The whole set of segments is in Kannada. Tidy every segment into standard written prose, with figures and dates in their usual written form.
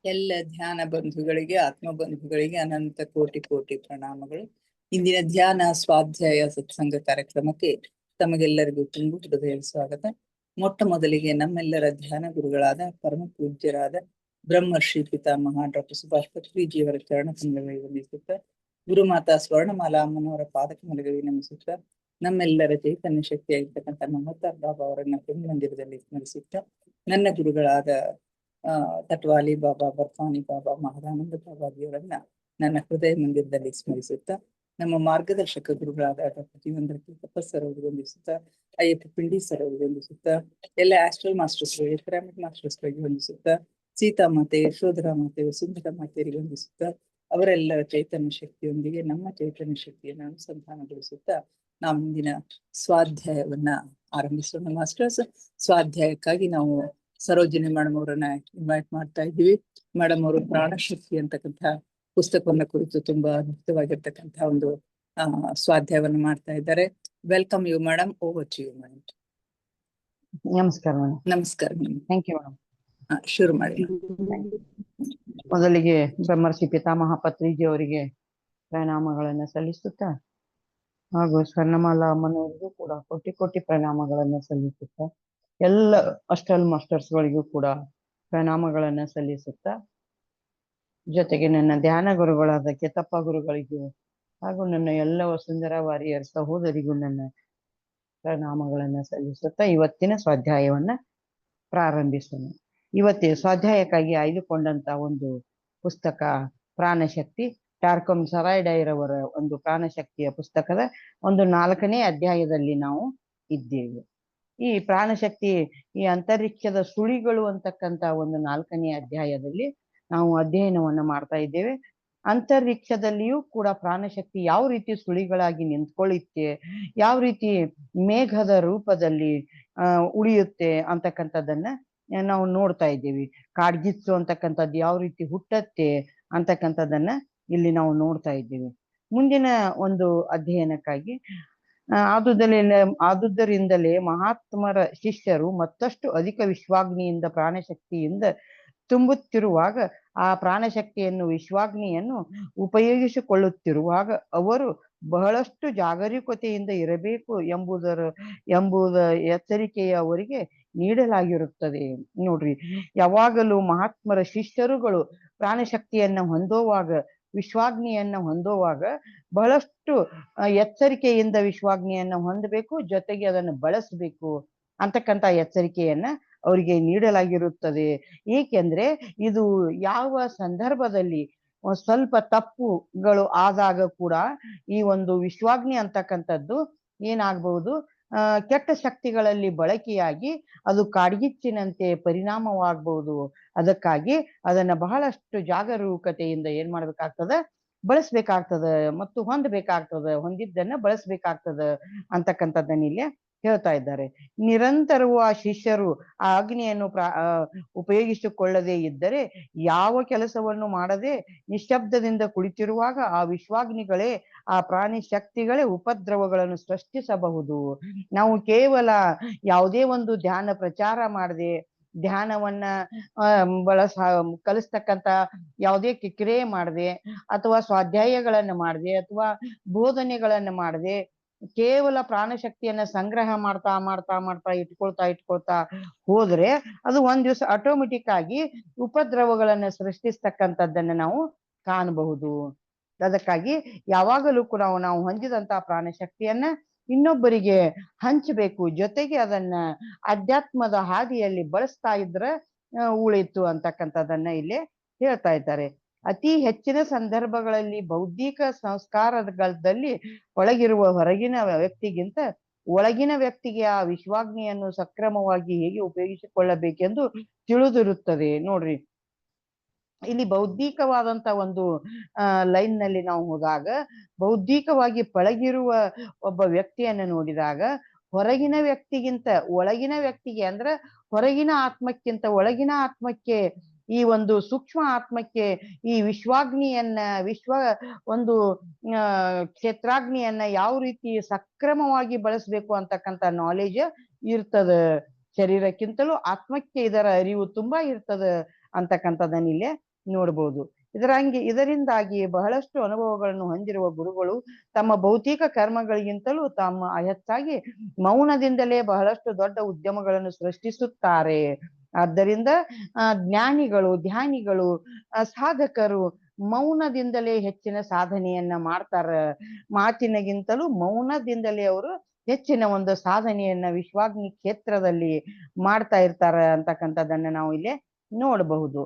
ಎಲ್ಲ ಧ್ಯಾನ ಬಂಧುಗಳಿಗೆ ಆತ್ಮ ಬಂಧುಗಳಿಗೆ ಅನಂತ ಕೋಟಿ ಕೋಟಿ ಪ್ರಣಾಮಗಳು. ಇಂದಿನ ಧ್ಯಾನ ಸ್ವಾಧ್ಯಾಯ ಸತ್ಸಂಗ ಕಾರ್ಯಕ್ರಮಕ್ಕೆ ತಮಗೆಲ್ಲರಿಗೂ ತುಂಬು ಹೃದಯದ ಸ್ವಾಗತ. ಮೊಟ್ಟ ಮೊದಲಿಗೆ ನಮ್ಮೆಲ್ಲರ ಧ್ಯಾನ ಗುರುಗಳಾದ ಪರಮ ಪೂಜ್ಯರಾದ ಬ್ರಹ್ಮರ್ಷಿ ಪಿತಾಮಹ ಡಾಕ್ಟರ್ ಸುಭಾಷ್ ಪತ್ರಿಜಿಯವರ ಚರಣ ಕಮಲಗಳಿಗೆ ವಂದಿಸುತ್ತಾ, ಗುರುಮಾತಾ ಸ್ವರ್ಣಮಾಲಾ ಅಮ್ಮನವರ ಪಾದಕ ಮಲಗಳಿಗೆ ನಮಿಸುತ್ತಾ, ನಮ್ಮೆಲ್ಲರ ಚೈತನ್ಯ ಶಕ್ತಿಯಾಗಿರ್ತಕ್ಕಂಥ ಮಮತಾ ಬಾಬಾ ಅವರನ್ನ ಮಂದಿರದಲ್ಲಿ ಸ್ಮರಿಸುತ್ತಾ, ನನ್ನ ಗುರುಗಳಾದ ತಟ್ವಾಲಿ ಬಾಬಾ, ಬರ್ಫಾನಿ ಬಾಬಾ, ಮಹದಾನಂದ ಬಾಬಾಜಿಯವರನ್ನ ನನ್ನ ಹೃದಯ ಮಂದಿರದಲ್ಲಿ ಸ್ಮರಿಸುತ್ತಾ, ನಮ್ಮ ಮಾರ್ಗದರ್ಶಕ ಗುರುಗಳಾದ ಡಾಕ್ಟರ್ ಜೀವಂದ್ರ ತಪಸ್ಸರ್ ಅವರಿಗೆ ವಂದಿಸುತ್ತಾ, ಅಯ್ಯಪ್ಪ ಪಿಂಡಿ ಸರ್ ಅವರಿಗೆ ವಂದಿಸುತ್ತಾ, ಎಲ್ಲ ಆಸ್ಟ್ರಲ್ ಮಾಸ್ಟರ್ಸ್ ಗಳಿಗೆ, ಪಿರಾಮಿಡ್ ಮಾಸ್ಟರ್ಸ್ ಗಳಿಗೆ ವಂದಿಸುತ್ತಾ, ಸೀತಾ ಮಾತೆ, ಯಶೋಧರ ಮಾತೆ, ವಸುಂಧರ ಮಾತೆಯರಿಗೆ ವಂದಿಸುತ್ತಾ, ಅವರೆಲ್ಲರ ಚೈತನ್ಯ ಶಕ್ತಿಯೊಂದಿಗೆ ನಮ್ಮ ಚೈತನ್ಯ ಶಕ್ತಿಯನ್ನು ಅನುಸಂಧಾನಗೊಳಿಸುತ್ತಾ ನಾವು ಮುಂದಿನ ಸ್ವಾಧ್ಯಾಯವನ್ನ ಆರಂಭಿಸೋಣ. ಮಾಸ್ಟರ್ಸ್, ಸ್ವಾಧ್ಯಾಯಕ್ಕಾಗಿ ನಾವು ಸರೋಜಿನಿ ಮೇಡಮ್ ಅವರನ್ನ ಇನ್ವೈಟ್ ಮಾಡ್ತಾ ಇದ್ದೀವಿ. ಮೇಡಮ್ ಅವರು ಪ್ರಾಣಶಕ್ತಿ ಅಂತಕ್ಕಂಥ ಪುಸ್ತಕವನ್ನ ಕುರಿತು ತುಂಬಾ ಅದ್ಭುತವಾಗಿರ್ತಕ್ಕಂಥ ಒಂದು ಸ್ವಾಧ್ಯಾಯವನ್ನು ಮಾಡ್ತಾ ಇದ್ದಾರೆ. Welcome you madam, over to you madam. ನಮಸ್ಕಾರ ಮೇಡಮ್. ನಮಸ್ಕಾರ ಮೇಡಮ್. Thank you madam. ಶುರು ಮಾಡಿ. ಮೊದಲಿಗೆ ಬ್ರಹ್ಮರ್ಷಿ ಪಿತಾಮಹ ಪತ್ರಿಜಿ ಅವರಿಗೆ ಪ್ರಣಾಮಗಳನ್ನ ಸಲ್ಲಿಸುತ್ತಾ, ಹಾಗೂ ಸ್ವರ್ಣಮಾಲಾ ಅಮ್ಮನವರಿಗೂ ಕೂಡ ಕೋಟಿ ಕೋಟಿ ಪ್ರಣಾಮಗಳನ್ನ ಸಲ್ಲಿಸುತ್ತಾ, ಎಲ್ಲ ಅಸ್ಟ್ರಲ್ ಮಾಸ್ಟರ್ಸ್ ಗಳಿಗೂ ಕೂಡ ಪ್ರಣಾಮಗಳನ್ನ ಸಲ್ಲಿಸುತ್ತಾ, ಜೊತೆಗೆ ನನ್ನ ಧ್ಯಾನ ಗುರುಗಳಾದ ಕೆತಪ್ಪ ಗುರುಗಳಿಗೂ ಹಾಗೂ ನನ್ನ ಎಲ್ಲ ವಸುಂಧರಾ ವಾರಿಯರ್ ಸಹೋದರಿಗೂ ನನ್ನ ಪ್ರಣಾಮಗಳನ್ನ ಸಲ್ಲಿಸುತ್ತಾ ಇವತ್ತಿನ ಸ್ವಾಧ್ಯಾಯವನ್ನ ಪ್ರಾರಂಭಿಸೋಣ. ಇವತ್ತಿನ ಸ್ವಾಧ್ಯಾಯಕ್ಕಾಗಿ ಆಯ್ದುಕೊಂಡಂತ ಒಂದು ಪುಸ್ತಕ ಪ್ರಾಣಶಕ್ತಿ, ಟಾರ್ಕಮ್ ಸರಾಯ್ಡೈರವರ ಒಂದು ಪ್ರಾಣಶಕ್ತಿಯ ಪುಸ್ತಕದ ಒಂದು 4ನೇ ಅಧ್ಯಾಯದಲ್ಲಿ ನಾವು ಇದ್ದೇವೆ. ಈ ಪ್ರಾಣಶಕ್ತಿ, ಈ ಅಂತರಿಕ್ಷದ ಸುಳಿಗಳು ಅಂತಕ್ಕಂಥ ಒಂದು 4ನೇ ಅಧ್ಯಾಯದಲ್ಲಿ ನಾವು ಅಧ್ಯಯನವನ್ನ ಮಾಡ್ತಾ ಇದ್ದೇವೆ. ಅಂತರಿಕ್ಷದಲ್ಲಿಯೂ ಕೂಡ ಪ್ರಾಣಶಕ್ತಿ ಯಾವ ರೀತಿ ಸುಳಿಗಳಾಗಿ ನಿಂತ್ಕೊಳ್ಳುತ್ತೆ, ಯಾವ ರೀತಿ ಮೇಘದ ರೂಪದಲ್ಲಿ ಉಳಿಯುತ್ತೆ ಅಂತಕ್ಕಂಥದ್ದನ್ನ ನಾವು ನೋಡ್ತಾ ಇದ್ದೀವಿ. ಕಾಡ್ಗಿಚ್ಚು ಅಂತಕ್ಕಂಥದ್ದು ಯಾವ ರೀತಿ ಹುಟ್ಟತ್ತೆ ಅಂತಕ್ಕಂಥದ್ದನ್ನ ಇಲ್ಲಿ ನಾವು ನೋಡ್ತಾ ಇದ್ದೀವಿ. ಮುಂದಿನ ಒಂದು ಅಧ್ಯಯನಕ್ಕಾಗಿ ಆದುದರಿಂದಲೇ ಮಹಾತ್ಮರ ಶಿಷ್ಯರು ಮತ್ತಷ್ಟು ಅಧಿಕ ವಿಶ್ವಾಗ್ನಿಯಿಂದ ಪ್ರಾಣಶಕ್ತಿಯಿಂದ ತುಂಬುತ್ತಿರುವಾಗ, ಆ ಪ್ರಾಣಶಕ್ತಿಯನ್ನು ವಿಶ್ವಾಗ್ನಿಯನ್ನು ಉಪಯೋಗಿಸಿಕೊಳ್ಳುತ್ತಿರುವಾಗ ಅವರು ಬಹಳಷ್ಟು ಜಾಗರೂಕತೆಯಿಂದ ಇರಬೇಕು ಎಂಬುದ ಎಚ್ಚರಿಕೆಯ ಅವರಿಗೆ ನೀಡಲಾಗಿರುತ್ತದೆ. ನೋಡ್ರಿ, ಯಾವಾಗಲೂ ಮಹಾತ್ಮರ ಶಿಷ್ಯರುಗಳು ಪ್ರಾಣಶಕ್ತಿಯನ್ನ ಹೊಂದುವಾಗ, ವಿಶ್ವಾಗ್ನಿಯನ್ನ ಹೊಂದುವಾಗ ಬಹಳಷ್ಟು ಎಚ್ಚರಿಕೆಯಿಂದ ವಿಶ್ವಾಗ್ನಿಯನ್ನ ಹೊಂದಬೇಕು, ಜೊತೆಗೆ ಅದನ್ನು ಬಳಸಬೇಕು ಅಂತಕ್ಕಂಥ ಎಚ್ಚರಿಕೆಯನ್ನ ಅವರಿಗೆ ನೀಡಲಾಗಿರುತ್ತದೆ. ಏಕೆಂದ್ರೆ ಇದು ಯಾವ ಸಂದರ್ಭದಲ್ಲಿ ಸ್ವಲ್ಪ ತಪ್ಪುಗಳು ಆದಾಗ ಕೂಡ ಈ ಒಂದು ವಿಶ್ವಾಗ್ನಿ ಅಂತಕ್ಕಂಥದ್ದು ಏನಾಗಬಹುದು, ಕೆಟ್ಟ ಶಕ್ತಿಗಳಲ್ಲಿ ಬಳಕೆಯಾಗಿ ಅದು ಕಾಡ್ಗಿಚ್ಚಿನಂತೆ ಪರಿಣಾಮವಾಗಬಹುದು. ಅದಕ್ಕಾಗಿ ಅದನ್ನ ಬಹಳಷ್ಟು ಜಾಗರೂಕತೆಯಿಂದ ಏನ್ ಮಾಡ್ಬೇಕಾಗ್ತದ, ಬಳಸ್ಬೇಕಾಗ್ತದ ಮತ್ತು ಹೊಂದಿದ್ದನ್ನ ಬಳಸ್ಬೇಕಾಗ್ತದ ಅಂತಕ್ಕಂಥದ್ದನ್ನ ಇಲ್ಲೇ ಹೇಳ್ತಾ ಇದ್ದಾರೆ. ನಿರಂತರವೂ ಆ ಶಿಷ್ಯರು ಆ ಅಗ್ನಿಯನ್ನು ಉಪಯೋಗಿಸಿಕೊಳ್ಳದೆ ಇದ್ದರೆ, ಯಾವ ಕೆಲಸವನ್ನು ಮಾಡದೆ ನಿಶ್ಶಬ್ದದಿಂದ ಕುಳಿತಿರುವಾಗ ಆ ವಿಶ್ವಾಗ್ನಿಗಳೇ, ಆ ಪ್ರಾಣಿ ಶಕ್ತಿಗಳೇ ಉಪದ್ರವಗಳನ್ನು ಸೃಷ್ಟಿಸಬಹುದು. ನಾವು ಕೇವಲ ಯಾವುದೇ ಒಂದು ಧ್ಯಾನ ಪ್ರಚಾರ ಮಾಡದೆ, ಧ್ಯಾನವನ್ನ ಕಲಿಸ್ತಕ್ಕಂಥ ಯಾವುದೇ ಕ್ರಿಯೆ ಮಾಡದೆ, ಅಥವಾ ಸ್ವಾಧ್ಯಾಯಗಳನ್ನ ಮಾಡದೆ, ಅಥವಾ ಬೋಧನೆಗಳನ್ನ ಮಾಡದೆ, ಕೇವಲ ಪ್ರಾಣಶಕ್ತಿಯನ್ನ ಸಂಗ್ರಹ ಮಾಡ್ತಾ ಇಟ್ಕೊಳ್ತಾ ಹೋದ್ರೆ ಅದು ಒಂದ್ ದಿವಸ ಆಟೋಮೆಟಿಕ್ ಆಗಿ ಉಪದ್ರವಗಳನ್ನ ಸೃಷ್ಟಿಸ್ತಕ್ಕಂಥದ್ದನ್ನ ನಾವು ಕಾಣಬಹುದು. ಅದಕ್ಕಾಗಿ ಯಾವಾಗಲೂ ಕೂಡ ನಾವು ಹೊಂದಿದಂತಹ ಪ್ರಾಣಶಕ್ತಿಯನ್ನ ಇನ್ನೊಬ್ಬರಿಗೆ ಹಂಚಬೇಕು, ಜೊತೆಗೆ ಅದನ್ನ ಅಧ್ಯಾತ್ಮದ ಹಾದಿಯಲ್ಲಿ ಬಳಸ್ತಾ ಇದ್ರೆ ಉಳಿತು ಅಂತಕ್ಕಂಥದ್ದನ್ನ ಇಲ್ಲಿ ಹೇಳ್ತಾ ಇದ್ದಾರೆ. ಅತಿ ಹೆಚ್ಚಿನ ಸಂದರ್ಭಗಳಲ್ಲಿ ಬೌದ್ಧಿಕ ಸಂಸ್ಕಾರದಲ್ಲಿ ಒಳಗಿರುವ ಹೊರಗಿನ ವ್ಯಕ್ತಿಗಿಂತ ಒಳಗಿನ ವ್ಯಕ್ತಿಗೆ ಆ ವಿಶ್ವಾಗ್ನಿಯನ್ನು ಸಕ್ರಮವಾಗಿ ಹೇಗೆ ಉಪಯೋಗಿಸಿಕೊಳ್ಳಬೇಕೆಂದು ತಿಳಿದಿರುತ್ತದೆ. ನೋಡ್ರಿ, ಇಲ್ಲಿ ಬೌದ್ಧಿಕವಾದಂತ ಒಂದು ಲೈನ್ ನಲ್ಲಿ ನಾವು ಹೋದಾಗ, ಬೌದ್ಧಿಕವಾಗಿ ಪಳಗಿರುವ ಒಬ್ಬ ವ್ಯಕ್ತಿಯನ್ನು ನೋಡಿದಾಗ ಹೊರಗಿನ ವ್ಯಕ್ತಿಗಿಂತ ಒಳಗಿನ ವ್ಯಕ್ತಿಗೆ, ಅಂದ್ರೆ ಹೊರಗಿನ ಆತ್ಮಕ್ಕಿಂತ ಒಳಗಿನ ಆತ್ಮಕ್ಕೆ, ಈ ಒಂದು ಸೂಕ್ಷ್ಮ ಆತ್ಮಕ್ಕೆ ಈ ವಿಶ್ವಾಗ್ನಿಯನ್ನ, ಒಂದು ಕ್ಷೇತ್ರಾಗ್ನಿಯನ್ನ ಯಾವ ರೀತಿ ಸಕ್ರಮವಾಗಿ ಬಳಸಬೇಕು ಅಂತಕ್ಕಂಥ ನಾಲೆಜ್ ಇರ್ತದ. ಶರೀರಕ್ಕಿಂತಲೂ ಆತ್ಮಕ್ಕೆ ಇದರ ಅರಿವು ತುಂಬಾ ಇರ್ತದ ಅಂತಕ್ಕಂಥದ್ದನ್ನ ಇಲ್ಲೇ ನೋಡ್ಬೋದು. ಇದರಿಂದಾಗಿ ಬಹಳಷ್ಟು ಅನುಭವಗಳನ್ನು ಹೊಂದಿರುವ ಗುರುಗಳು ತಮ್ಮ ಭೌತಿಕ ಕರ್ಮಗಳಿಗಿಂತಲೂ ತಮ್ಮ ಹೆಚ್ಚಾಗಿ ಮೌನದಿಂದಲೇ ಬಹಳಷ್ಟು ದೊಡ್ಡ ಉದ್ಯಮಗಳನ್ನು ಸೃಷ್ಟಿಸುತ್ತಾರೆ. ಆದ್ದರಿಂದ ಜ್ಞಾನಿಗಳು, ಧ್ಯಾನಿಗಳು, ಸಾಧಕರು ಮೌನದಿಂದಲೇ ಹೆಚ್ಚಿನ ಸಾಧನೆಯನ್ನ ಮಾಡ್ತಾರ. ಮಾತಿನಗಿಂತಲೂ ಮೌನದಿಂದಲೇ ಅವರು ಹೆಚ್ಚಿನ ಒಂದು ಸಾಧನೆಯನ್ನ ವಿಶ್ವಾಗ್ನಿ ಕ್ಷೇತ್ರದಲ್ಲಿ ಮಾಡ್ತಾ ಇರ್ತಾರ ಅಂತಕ್ಕಂಥದ್ದನ್ನ ನಾವು ಇಲ್ಲಿ ನೋಡಬಹುದು.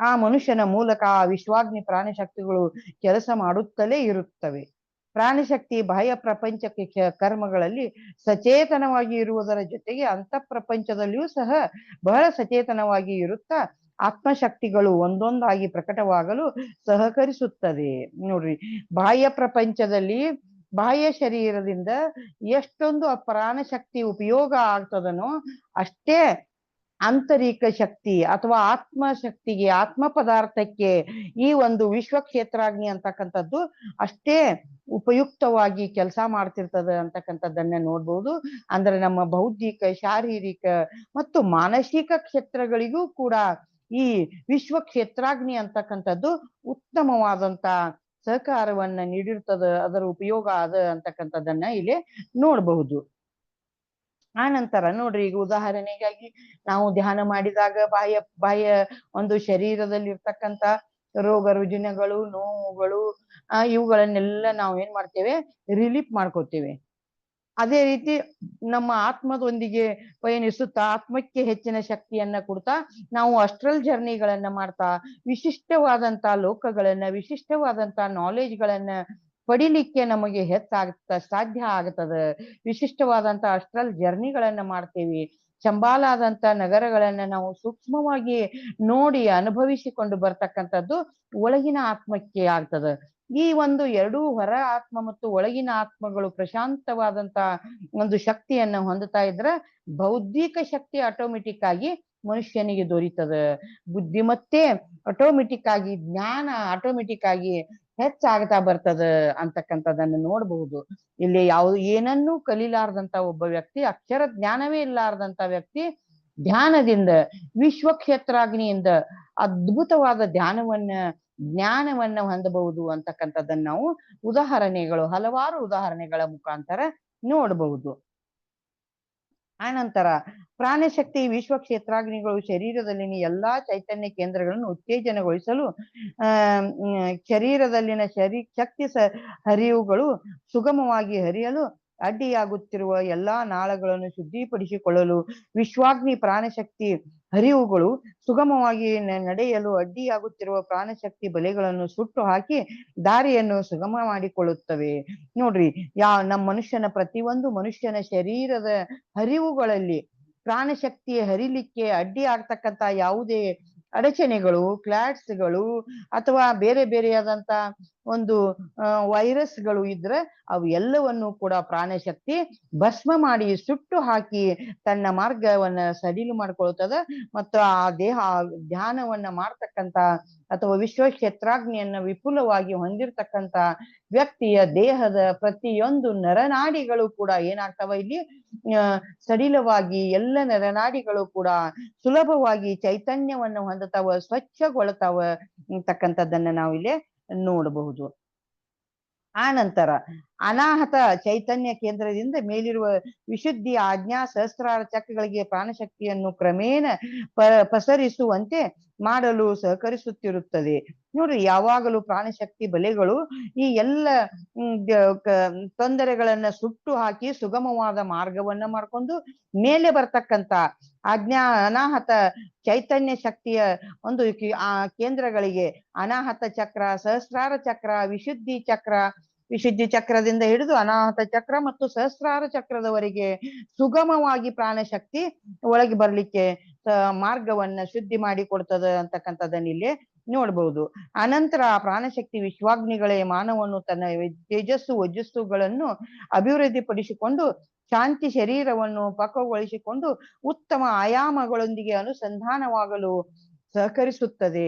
ಆ ಮನುಷ್ಯನ ಮೂಲಕ ಆ ವಿಶ್ವಾಗ್ನಿ ಪ್ರಾಣಶಕ್ತಿಗಳು ಕೆಲಸ ಮಾಡುತ್ತಲೇ ಇರುತ್ತವೆ. ಪ್ರಾಣಶಕ್ತಿ ಬಾಹ್ಯ ಪ್ರಪಂಚಕ್ಕೆ ಕರ್ಮಗಳಲ್ಲಿ ಸಚೇತನವಾಗಿ ಇರುವುದರ ಜೊತೆಗೆ ಅಂತಃ ಪ್ರಪಂಚದಲ್ಲಿಯೂ ಸಹ ಬಹಳ ಸಚೇತನವಾಗಿ ಇರುತ್ತಾ ಆತ್ಮಶಕ್ತಿಗಳು ಒಂದೊಂದಾಗಿ ಪ್ರಕಟವಾಗಲು ಸಹಕರಿಸುತ್ತದೆ. ನೋಡ್ರಿ, ಬಾಹ್ಯ ಪ್ರಪಂಚದಲ್ಲಿ ಬಾಹ್ಯ ಶರೀರದಿಂದ ಎಷ್ಟೊಂದು ಆ ಪ್ರಾಣಶಕ್ತಿ ಉಪಯೋಗ ಆಗ್ತದನೋ ಅಷ್ಟೇ ಆಂತರಿಕ ಶಕ್ತಿ ಅಥವಾ ಆತ್ಮಶಕ್ತಿಗೆ, ಆತ್ಮ ಪದಾರ್ಥಕ್ಕೆ ಈ ಒಂದು ವಿಶ್ವಕ್ಷೇತ್ರಾಗ್ನಿ ಅಂತಕ್ಕಂಥದ್ದು ಅಷ್ಟೇ ಉಪಯುಕ್ತವಾಗಿ ಕೆಲಸ ಮಾಡ್ತಿರ್ತದೆ ಅಂತಕ್ಕಂಥದ್ದನ್ನ ನೋಡ್ಬೋದು. ಅಂದ್ರೆ ನಮ್ಮ ಬೌದ್ಧಿಕ, ಶಾರೀರಿಕ ಮತ್ತು ಮಾನಸಿಕ ಕ್ಷೇತ್ರಗಳಿಗೂ ಕೂಡ ಈ ವಿಶ್ವಕ್ಷೇತ್ರಾಗ್ನಿ ಅಂತಕ್ಕಂಥದ್ದು ಉತ್ತಮವಾದಂತ ಸಹಕಾರವನ್ನ ನೀಡಿರ್ತದ, ಅದರ ಉಪಯೋಗ ಅದ ಅಂತಕ್ಕಂಥದ್ದನ್ನ ಇಲ್ಲಿ ನೋಡಬಹುದು. ಆ ನಂತರ ನೋಡ್ರಿ, ಈಗ ಉದಾಹರಣೆಗಾಗಿ ನಾವು ಧ್ಯಾನ ಮಾಡಿದಾಗ ಬಾಹ್ಯ ಒಂದು ಶರೀರದಲ್ಲಿ ಇರ್ತಕ್ಕಂಥ ರೋಗ ರುಜಿನಗಳು, ನೋವುಗಳು, ಇವುಗಳನ್ನೆಲ್ಲ ನಾವು ಏನ್ ಮಾಡ್ತೇವೆ, ರಿಲೀಫ್ ಮಾಡ್ಕೋತೇವೆ. ಅದೇ ರೀತಿ ನಮ್ಮ ಆತ್ಮದೊಂದಿಗೆ ಪಯಣಿಸುತ್ತಾ ಆತ್ಮಕ್ಕೆ ಹೆಚ್ಚಿನ ಶಕ್ತಿಯನ್ನ ಕೊಡ್ತಾ ನಾವು ಅಸ್ಟ್ರಲ್ ಜರ್ನಿಗಳನ್ನ ಮಾಡ್ತಾ ವಿಶಿಷ್ಟವಾದಂತ ಲೋಕಗಳನ್ನ, ವಿಶಿಷ್ಟವಾದಂತ ನಾಲೆಜ್ಗಳನ್ನ ಪಡಿಲಿಕ್ಕೆ ನಮಗೆ ಸಾಧ್ಯ ಆಗ್ತದೆ. ವಿಶಿಷ್ಟವಾದಂತ ಅಸ್ಟ್ರಲ್ ಜರ್ನಿಗಳನ್ನ ಮಾಡ್ತೇವಿ. ಚಂಬಾಲಾದಂತ ನಗರಗಳನ್ನ ನಾವು ಸೂಕ್ಷ್ಮವಾಗಿ ನೋಡಿ ಅನುಭವಿಸಿಕೊಂಡು ಬರ್ತಕ್ಕಂಥದ್ದು ಒಳಗಿನ ಆತ್ಮಕ್ಕೆ ಆಗ್ತದೆ. ಈ ಒಂದು ಎರಡೂ ಹೊರ ಆತ್ಮ ಮತ್ತು ಒಳಗಿನ ಆತ್ಮಗಳು ಪ್ರಶಾಂತವಾದಂತ ಒಂದು ಶಕ್ತಿಯನ್ನ ಹೊಂದುತ್ತಾ ಇದ್ರೆ ಬೌದ್ಧಿಕ ಶಕ್ತಿ ಆಟೋಮೆಟಿಕ್ ಆಗಿ ಮನುಷ್ಯನಿಗೆ ದೊರೀತದೆ. ಬುದ್ಧಿಮತ್ತೆ ಆಟೋಮೆಟಿಕ್ ಆಗಿ, ಜ್ಞಾನ ಆಟೋಮೆಟಿಕ್ ಆಗಿ ಹೆಚ್ಚಾಗ್ತಾ ಬರ್ತದ ಅಂತಕ್ಕಂಥದ್ದನ್ನು ನೋಡಬಹುದು. ಇಲ್ಲಿ ಏನನ್ನೂ ಕಲೀಲಾರ್ದಂತ ಒಬ್ಬ ವ್ಯಕ್ತಿ, ಅಕ್ಷರ ಜ್ಞಾನವೇ ಇಲ್ಲಾರ್ದಂತ ವ್ಯಕ್ತಿ ಧ್ಯಾನದಿಂದ, ವಿಶ್ವಕ್ಷೇತ್ರಾಗ್ನಿಯಿಂದ ಅದ್ಭುತವಾದ ಜ್ಞಾನವನ್ನ ಹೊಂದಬಹುದು ಅಂತಕ್ಕಂಥದ್ದನ್ನ ನಾವು ಹಲವಾರು ಉದಾಹರಣೆಗಳ ಮುಖಾಂತರ ನೋಡಬಹುದು. ಆನಂತರ ಪ್ರಾಣಶಕ್ತಿ ವಿಶ್ವಕ್ಷೇತ್ರಾಗ್ನಿಗಳು ಶರೀರದಲ್ಲಿನ ಎಲ್ಲಾ ಚೈತನ್ಯ ಕೇಂದ್ರಗಳನ್ನು ಉತ್ತೇಜನಗೊಳಿಸಲು ಶರೀರದಲ್ಲಿನ ಶಕ್ತಿ ಹರಿವುಗಳು ಸುಗಮವಾಗಿ ಹರಿಯಲು ಅಡ್ಡಿಯಾಗುತ್ತಿರುವ ಎಲ್ಲಾ ನಾಳಗಳನ್ನು ಶುದ್ಧಿಪಡಿಸಿಕೊಳ್ಳಲು, ವಿಶ್ವಾಗ್ನಿ ಪ್ರಾಣಶಕ್ತಿ ಹರಿವುಗಳು ಸುಗಮವಾಗಿ ನಡೆಯಲು ಅಡ್ಡಿಯಾಗುತ್ತಿರುವ ಪ್ರಾಣಶಕ್ತಿ ಬಲೆಗಳನ್ನು ಸುಟ್ಟು ಹಾಕಿ ದಾರಿಯನ್ನು ಸುಗಮ ಮಾಡಿಕೊಳ್ಳುತ್ತವೆ. ನೋಡ್ರಿ, ನಮ್ಮ ಪ್ರತಿಯೊಂದು ಮನುಷ್ಯನ ಶರೀರದ ಹರಿವುಗಳಲ್ಲಿ ಪ್ರಾಣಶಕ್ತಿಯ ಹರಿಲಿಕ್ಕೆ ಅಡ್ಡಿ ಆಗ್ತಕ್ಕಂಥ ಯಾವುದೇ ಅಡಚಣೆಗಳು, ಕ್ಲಾಟ್ಸ್ಗಳು ಅಥವಾ ಬೇರೆ ಬೇರೆಯಾದಂತ ಒಂದು ವೈರಸ್ಗಳು ಇದ್ರೆ ಅವು ಎಲ್ಲವನ್ನು ಕೂಡ ಪ್ರಾಣಶಕ್ತಿ ಭಸ್ಮ ಮಾಡಿ ಸುಟ್ಟು ಹಾಕಿ ತನ್ನ ಮಾರ್ಗವನ್ನ ಸಡಿಲು ಮಾಡ್ಕೊಳ್ತದೆ. ಮತ್ತು ಆ ಧ್ಯಾನವನ್ನ ಮಾಡ್ತಕ್ಕಂಥ ಅಥವಾ ವಿಶ್ವಕ್ಷೇತ್ರಾಗ್ನಿಯನ್ನ ವಿಪುಲವಾಗಿ ಹೊಂದಿರತಕ್ಕಂಥ ವ್ಯಕ್ತಿಯ ದೇಹದ ಪ್ರತಿಯೊಂದು ನರನಾಡಿಗಳು ಕೂಡ ಏನಾಗ್ತವ, ಇಲ್ಲಿ ಸಡಿಲವಾಗಿ ಎಲ್ಲ ನರನಾಡಿಗಳು ಕೂಡ ಸುಲಭವಾಗಿ ಚೈತನ್ಯವನ್ನು ಹೊಂದುತ್ತಾವ, ಸ್ವಚ್ಛಗೊಳ್ತಾವ ಅಂತಕ್ಕಂಥದ್ದನ್ನ ನಾವಿಲ್ಲಿ ನೋಡಬಹುದು. ಆ ನಂತರ ಅನಾಹತ ಚೈತನ್ಯ ಕೇಂದ್ರದಿಂದ ಮೇಲಿರುವ ವಿಶುದ್ಧಿ ಆಜ್ಞಾ ಸಹಸ್ರಾರ ಚಕ್ರಗಳಿಗೆ ಪ್ರಾಣಶಕ್ತಿಯನ್ನು ಕ್ರಮೇಣ ಪಸರಿಸುವಂತೆ ಮಾಡಲು ಸಹಕರಿಸುತ್ತಿರುತ್ತದೆ. ನೋಡ್ರಿ, ಯಾವಾಗಲೂ ಪ್ರಾಣಶಕ್ತಿ ಬಲೆಗಳು ಈ ಎಲ್ಲ ತೊಂದರೆಗಳನ್ನ ಸುಟ್ಟು ಹಾಕಿ ಸುಗಮವಾದ ಮಾರ್ಗವನ್ನ ಮಾಡ್ಕೊಂಡು ಮೇಲೆ ಬರ್ತಕ್ಕಂಥ ಅನಾಹತ ಚೈತನ್ಯ ಶಕ್ತಿಯ ಒಂದು ಕೇಂದ್ರಗಳಿಗೆ ಅನಾಹತ ಚಕ್ರ, ಸಹಸ್ರಾರ ಚಕ್ರ, ವಿಶುದ್ಧಿ ಚಕ್ರದಿಂದ ಹಿಡಿದು ಅನಾಹತ ಚಕ್ರ ಮತ್ತು ಸಹಸ್ರಾರ ಚಕ್ರದವರೆಗೆ ಸುಗಮವಾಗಿ ಪ್ರಾಣಶಕ್ತಿ ಒಳಗೆ ಬರ್ಲಿಕ್ಕೆ ಮಾರ್ಗವನ್ನ ಶುದ್ಧಿ ಮಾಡಿ ಕೊಡ್ತದೆ ಅಂತಕ್ಕಂಥದ್ದನ್ನ ಇಲ್ಲಿ ನೋಡ್ಬಹುದು. ಅನಂತರ ಆ ಪ್ರಾಣಶಕ್ತಿ ವಿಶ್ವಾಗ್ನಿಗಳೇ ಮಾನವನು ತನ್ನ ತೇಜಸ್ಸು ವಜಸ್ಸುಗಳನ್ನು ಅಭಿವೃದ್ಧಿಪಡಿಸಿಕೊಂಡು ಶಾಂತಿ ಶರೀರವನ್ನು ಪಕ್ವಗೊಳಿಸಿಕೊಂಡು ಉತ್ತಮ ಆಯಾಮಗಳೊಂದಿಗೆ ಅನುಸಂಧಾನವಾಗಲು ಸಹಕರಿಸುತ್ತದೆ.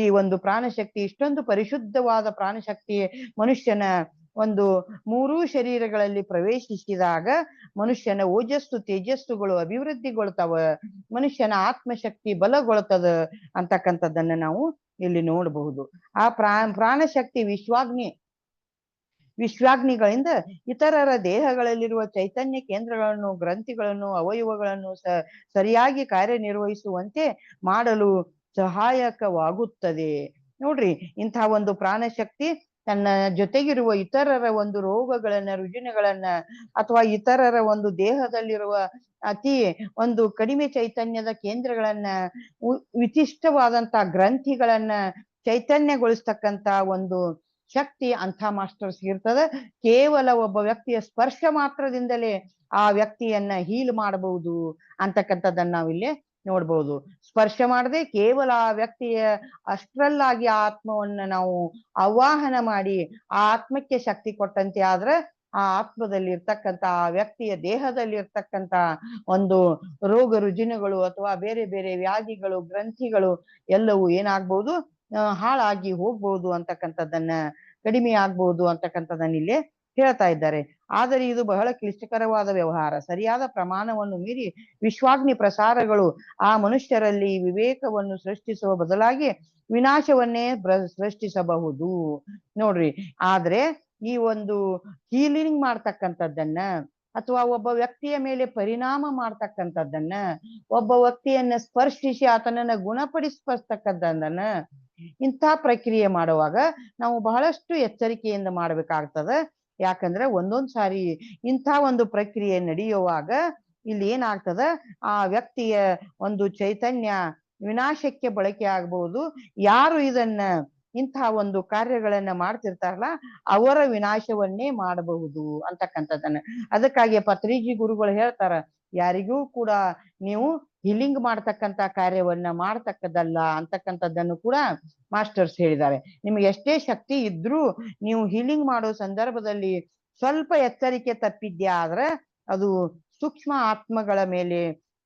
ಈ ಒಂದು ಪ್ರಾಣಶಕ್ತಿ, ಇಷ್ಟೊಂದು ಪರಿಶುದ್ಧವಾದ ಪ್ರಾಣಶಕ್ತಿ ಮನುಷ್ಯನ ಒಂದು ಮೂರೂ ಶರೀರಗಳಲ್ಲಿ ಪ್ರವೇಶಿಸಿದಾಗ ಮನುಷ್ಯನ ಓಜಸ್ಸು ತೇಜಸ್ಸುಗಳು ಅಭಿವೃದ್ಧಿಗೊಳ್ತಾವ, ಮನುಷ್ಯನ ಆತ್ಮಶಕ್ತಿ ಬಲಗೊಳ್ತದ ಅಂತಕ್ಕಂಥದ್ದನ್ನ ನಾವು ಇಲ್ಲಿ ನೋಡಬಹುದು. ಆ ಪ್ರಾಣಶಕ್ತಿ ವಿಶ್ವಾಗ್ನಿಗಳಿಂದ ಇತರರ ದೇಹಗಳಲ್ಲಿರುವ ಚೈತನ್ಯ ಕೇಂದ್ರಗಳನ್ನು, ಗ್ರಂಥಿಗಳನ್ನು, ಅವಯವಗಳನ್ನು ಸರಿಯಾಗಿ ಕಾರ್ಯನಿರ್ವಹಿಸುವಂತೆ ಮಾಡಲು ಸಹಾಯಕವಾಗುತ್ತದೆ. ನೋಡ್ರಿ, ಇಂಥ ಒಂದು ಪ್ರಾಣಶಕ್ತಿ ತನ್ನ ಜೊತೆಗಿರುವ ಇತರರ ಒಂದು ರೋಗಗಳನ್ನ, ರುಜಿನಗಳನ್ನ ಅಥವಾ ಇತರರ ಒಂದು ದೇಹದಲ್ಲಿರುವ ಅತಿ ಒಂದು ಕಡಿಮೆ ಚೈತನ್ಯದ ಕೇಂದ್ರಗಳನ್ನ, ವಿಶಿಷ್ಟವಾದಂತ ಗ್ರಂಥಿಗಳನ್ನ ಚೈತನ್ಯಗೊಳಿಸ್ತಕ್ಕಂತ ಒಂದು ಶಕ್ತಿ ಅಂಥ ಮಾಸ್ಟರ್ಸ್ ಇರ್ತದೆ. ಕೇವಲ ಒಬ್ಬ ವ್ಯಕ್ತಿಯ ಸ್ಪರ್ಶ ಮಾತ್ರದಿಂದಲೇ ಆ ವ್ಯಕ್ತಿಯನ್ನ ಹೀಲ್ ಮಾಡಬಹುದು ಅಂತಕ್ಕಂಥದ್ದನ್ನ ನಾವಿಲ್ಲಿ ನೋಡ್ಬಹುದು. ಸ್ಪರ್ಶ ಮಾಡದೆ ಕೇವಲ ಆ ವ್ಯಕ್ತಿಯ ಅಷ್ಟ್ರಲ್ಲಾಗಿ ಆ ಆತ್ಮವನ್ನ ನಾವು ಆವಾಹನ ಮಾಡಿ ಆ ಆತ್ಮಕ್ಕೆ ಶಕ್ತಿ ಕೊಟ್ಟಂತೆ ಆದ್ರೆ ಆ ಆತ್ಮದಲ್ಲಿ ಇರ್ತಕ್ಕಂಥ ಆ ವ್ಯಕ್ತಿಯ ದೇಹದಲ್ಲಿ ಇರ್ತಕ್ಕಂಥ ಒಂದು ರೋಗ ರುಜಿನಗಳು ಅಥವಾ ಬೇರೆ ಬೇರೆ ವ್ಯಾಧಿಗಳು, ಗ್ರಂಥಿಗಳು ಎಲ್ಲವೂ ಏನಾಗ್ಬಹುದು, ಹಾಳಾಗಿ ಹೋಗ್ಬಹುದು ಅಂತಕ್ಕಂಥದ್ದನ್ನ, ಕಡಿಮೆ ಆಗ್ಬಹುದು ಅಂತಕ್ಕಂಥದ್ದನ್ನ ಇಲ್ಲಿ ಹೇಳ್ತಾ ಇದ್ದಾರೆ. ಆದರೆ ಇದು ಬಹಳ ಕ್ಲಿಷ್ಟಕರವಾದ ವ್ಯವಹಾರ. ಸರಿಯಾದ ಪ್ರಮಾಣವನ್ನು ಮೀರಿ ವಿಶ್ವಾಗ್ನಿ ಪ್ರಸಾರಗಳು ಆ ಮನುಷ್ಯರಲ್ಲಿ ವಿವೇಕವನ್ನು ಸೃಷ್ಟಿಸುವ ಬದಲಾಗಿ ವಿನಾಶವನ್ನೇ ಸೃಷ್ಟಿಸಬಹುದು. ನೋಡ್ರಿ, ಆದ್ರೆ ಈ ಒಂದು ಹೀಲಿಂಗ್ ಮಾಡ್ತಕ್ಕಂಥದ್ದನ್ನ ಅಥವಾ ಒಬ್ಬ ವ್ಯಕ್ತಿಯ ಮೇಲೆ ಪರಿಣಾಮ ಮಾಡ್ತಕ್ಕಂಥದ್ದನ್ನ, ಒಬ್ಬ ವ್ಯಕ್ತಿಯನ್ನ ಸ್ಪರ್ಶಿಸಿ ಆತನನ್ನ ಗುಣಪಡಿಸ್ತಕ್ಕಂಥದ್ದನ್ನ, ಇಂಥ ಪ್ರಕ್ರಿಯೆ ಮಾಡುವಾಗ ನಾವು ಬಹಳಷ್ಟು ಎಚ್ಚರಿಕೆಯಿಂದ ಮಾಡ್ಬೇಕಾಗ್ತದೆ. ಯಾಕಂದ್ರೆ ಒಂದೊಂದ್ ಸಾರಿ ಇಂಥ ಒಂದು ಪ್ರಕ್ರಿಯೆ ನಡೆಯುವಾಗ ಇಲ್ಲಿ ಏನಾಗ್ತದ, ಆ ವ್ಯಕ್ತಿಯ ಒಂದು ಚೈತನ್ಯ ವಿನಾಶಕ್ಕೆ ಬಳಕೆ ಆಗ್ಬಹುದು. ಯಾರು ಇದನ್ನ ಇಂಥ ಒಂದು ಕಾರ್ಯಗಳನ್ನ ಮಾಡ್ತಿರ್ತಾರಲ್ಲ ಅವರ ವಿನಾಶವನ್ನೇ ಮಾಡಬಹುದು ಅಂತಕ್ಕಂಥದ್ದನ್ನ. ಅದಕ್ಕಾಗಿ ಪತ್ರಿಜಿ ಗುರುಗಳು ಹೇಳ್ತಾರ, ಯಾರಿಗೂ ಕೂಡ ನೀವು ಹೀಲಿಂಗ್ ಮಾಡ್ತಕ್ಕಂಥ ಕಾರ್ಯವನ್ನ ಮಾಡ್ತಕ್ಕದಲ್ಲ ಅಂತಕ್ಕಂಥದ್ದನ್ನು ಕೂಡ ಮಾಸ್ಟರ್ಸ್ ಹೇಳಿದ್ದಾರೆ. ನಿಮ್ಗೆ ಎಷ್ಟೇ ಶಕ್ತಿ ಇದ್ರೂ ನೀವು ಹೀಲಿಂಗ್ ಮಾಡೋ ಸಂದರ್ಭದಲ್ಲಿ ಸ್ವಲ್ಪ ಎಚ್ಚರಿಕೆ ತಪ್ಪಿದ್ಯಾ ಆದ್ರೆ ಅದು ಸೂಕ್ಷ್ಮ ಆತ್ಮಗಳ ಮೇಲೆ,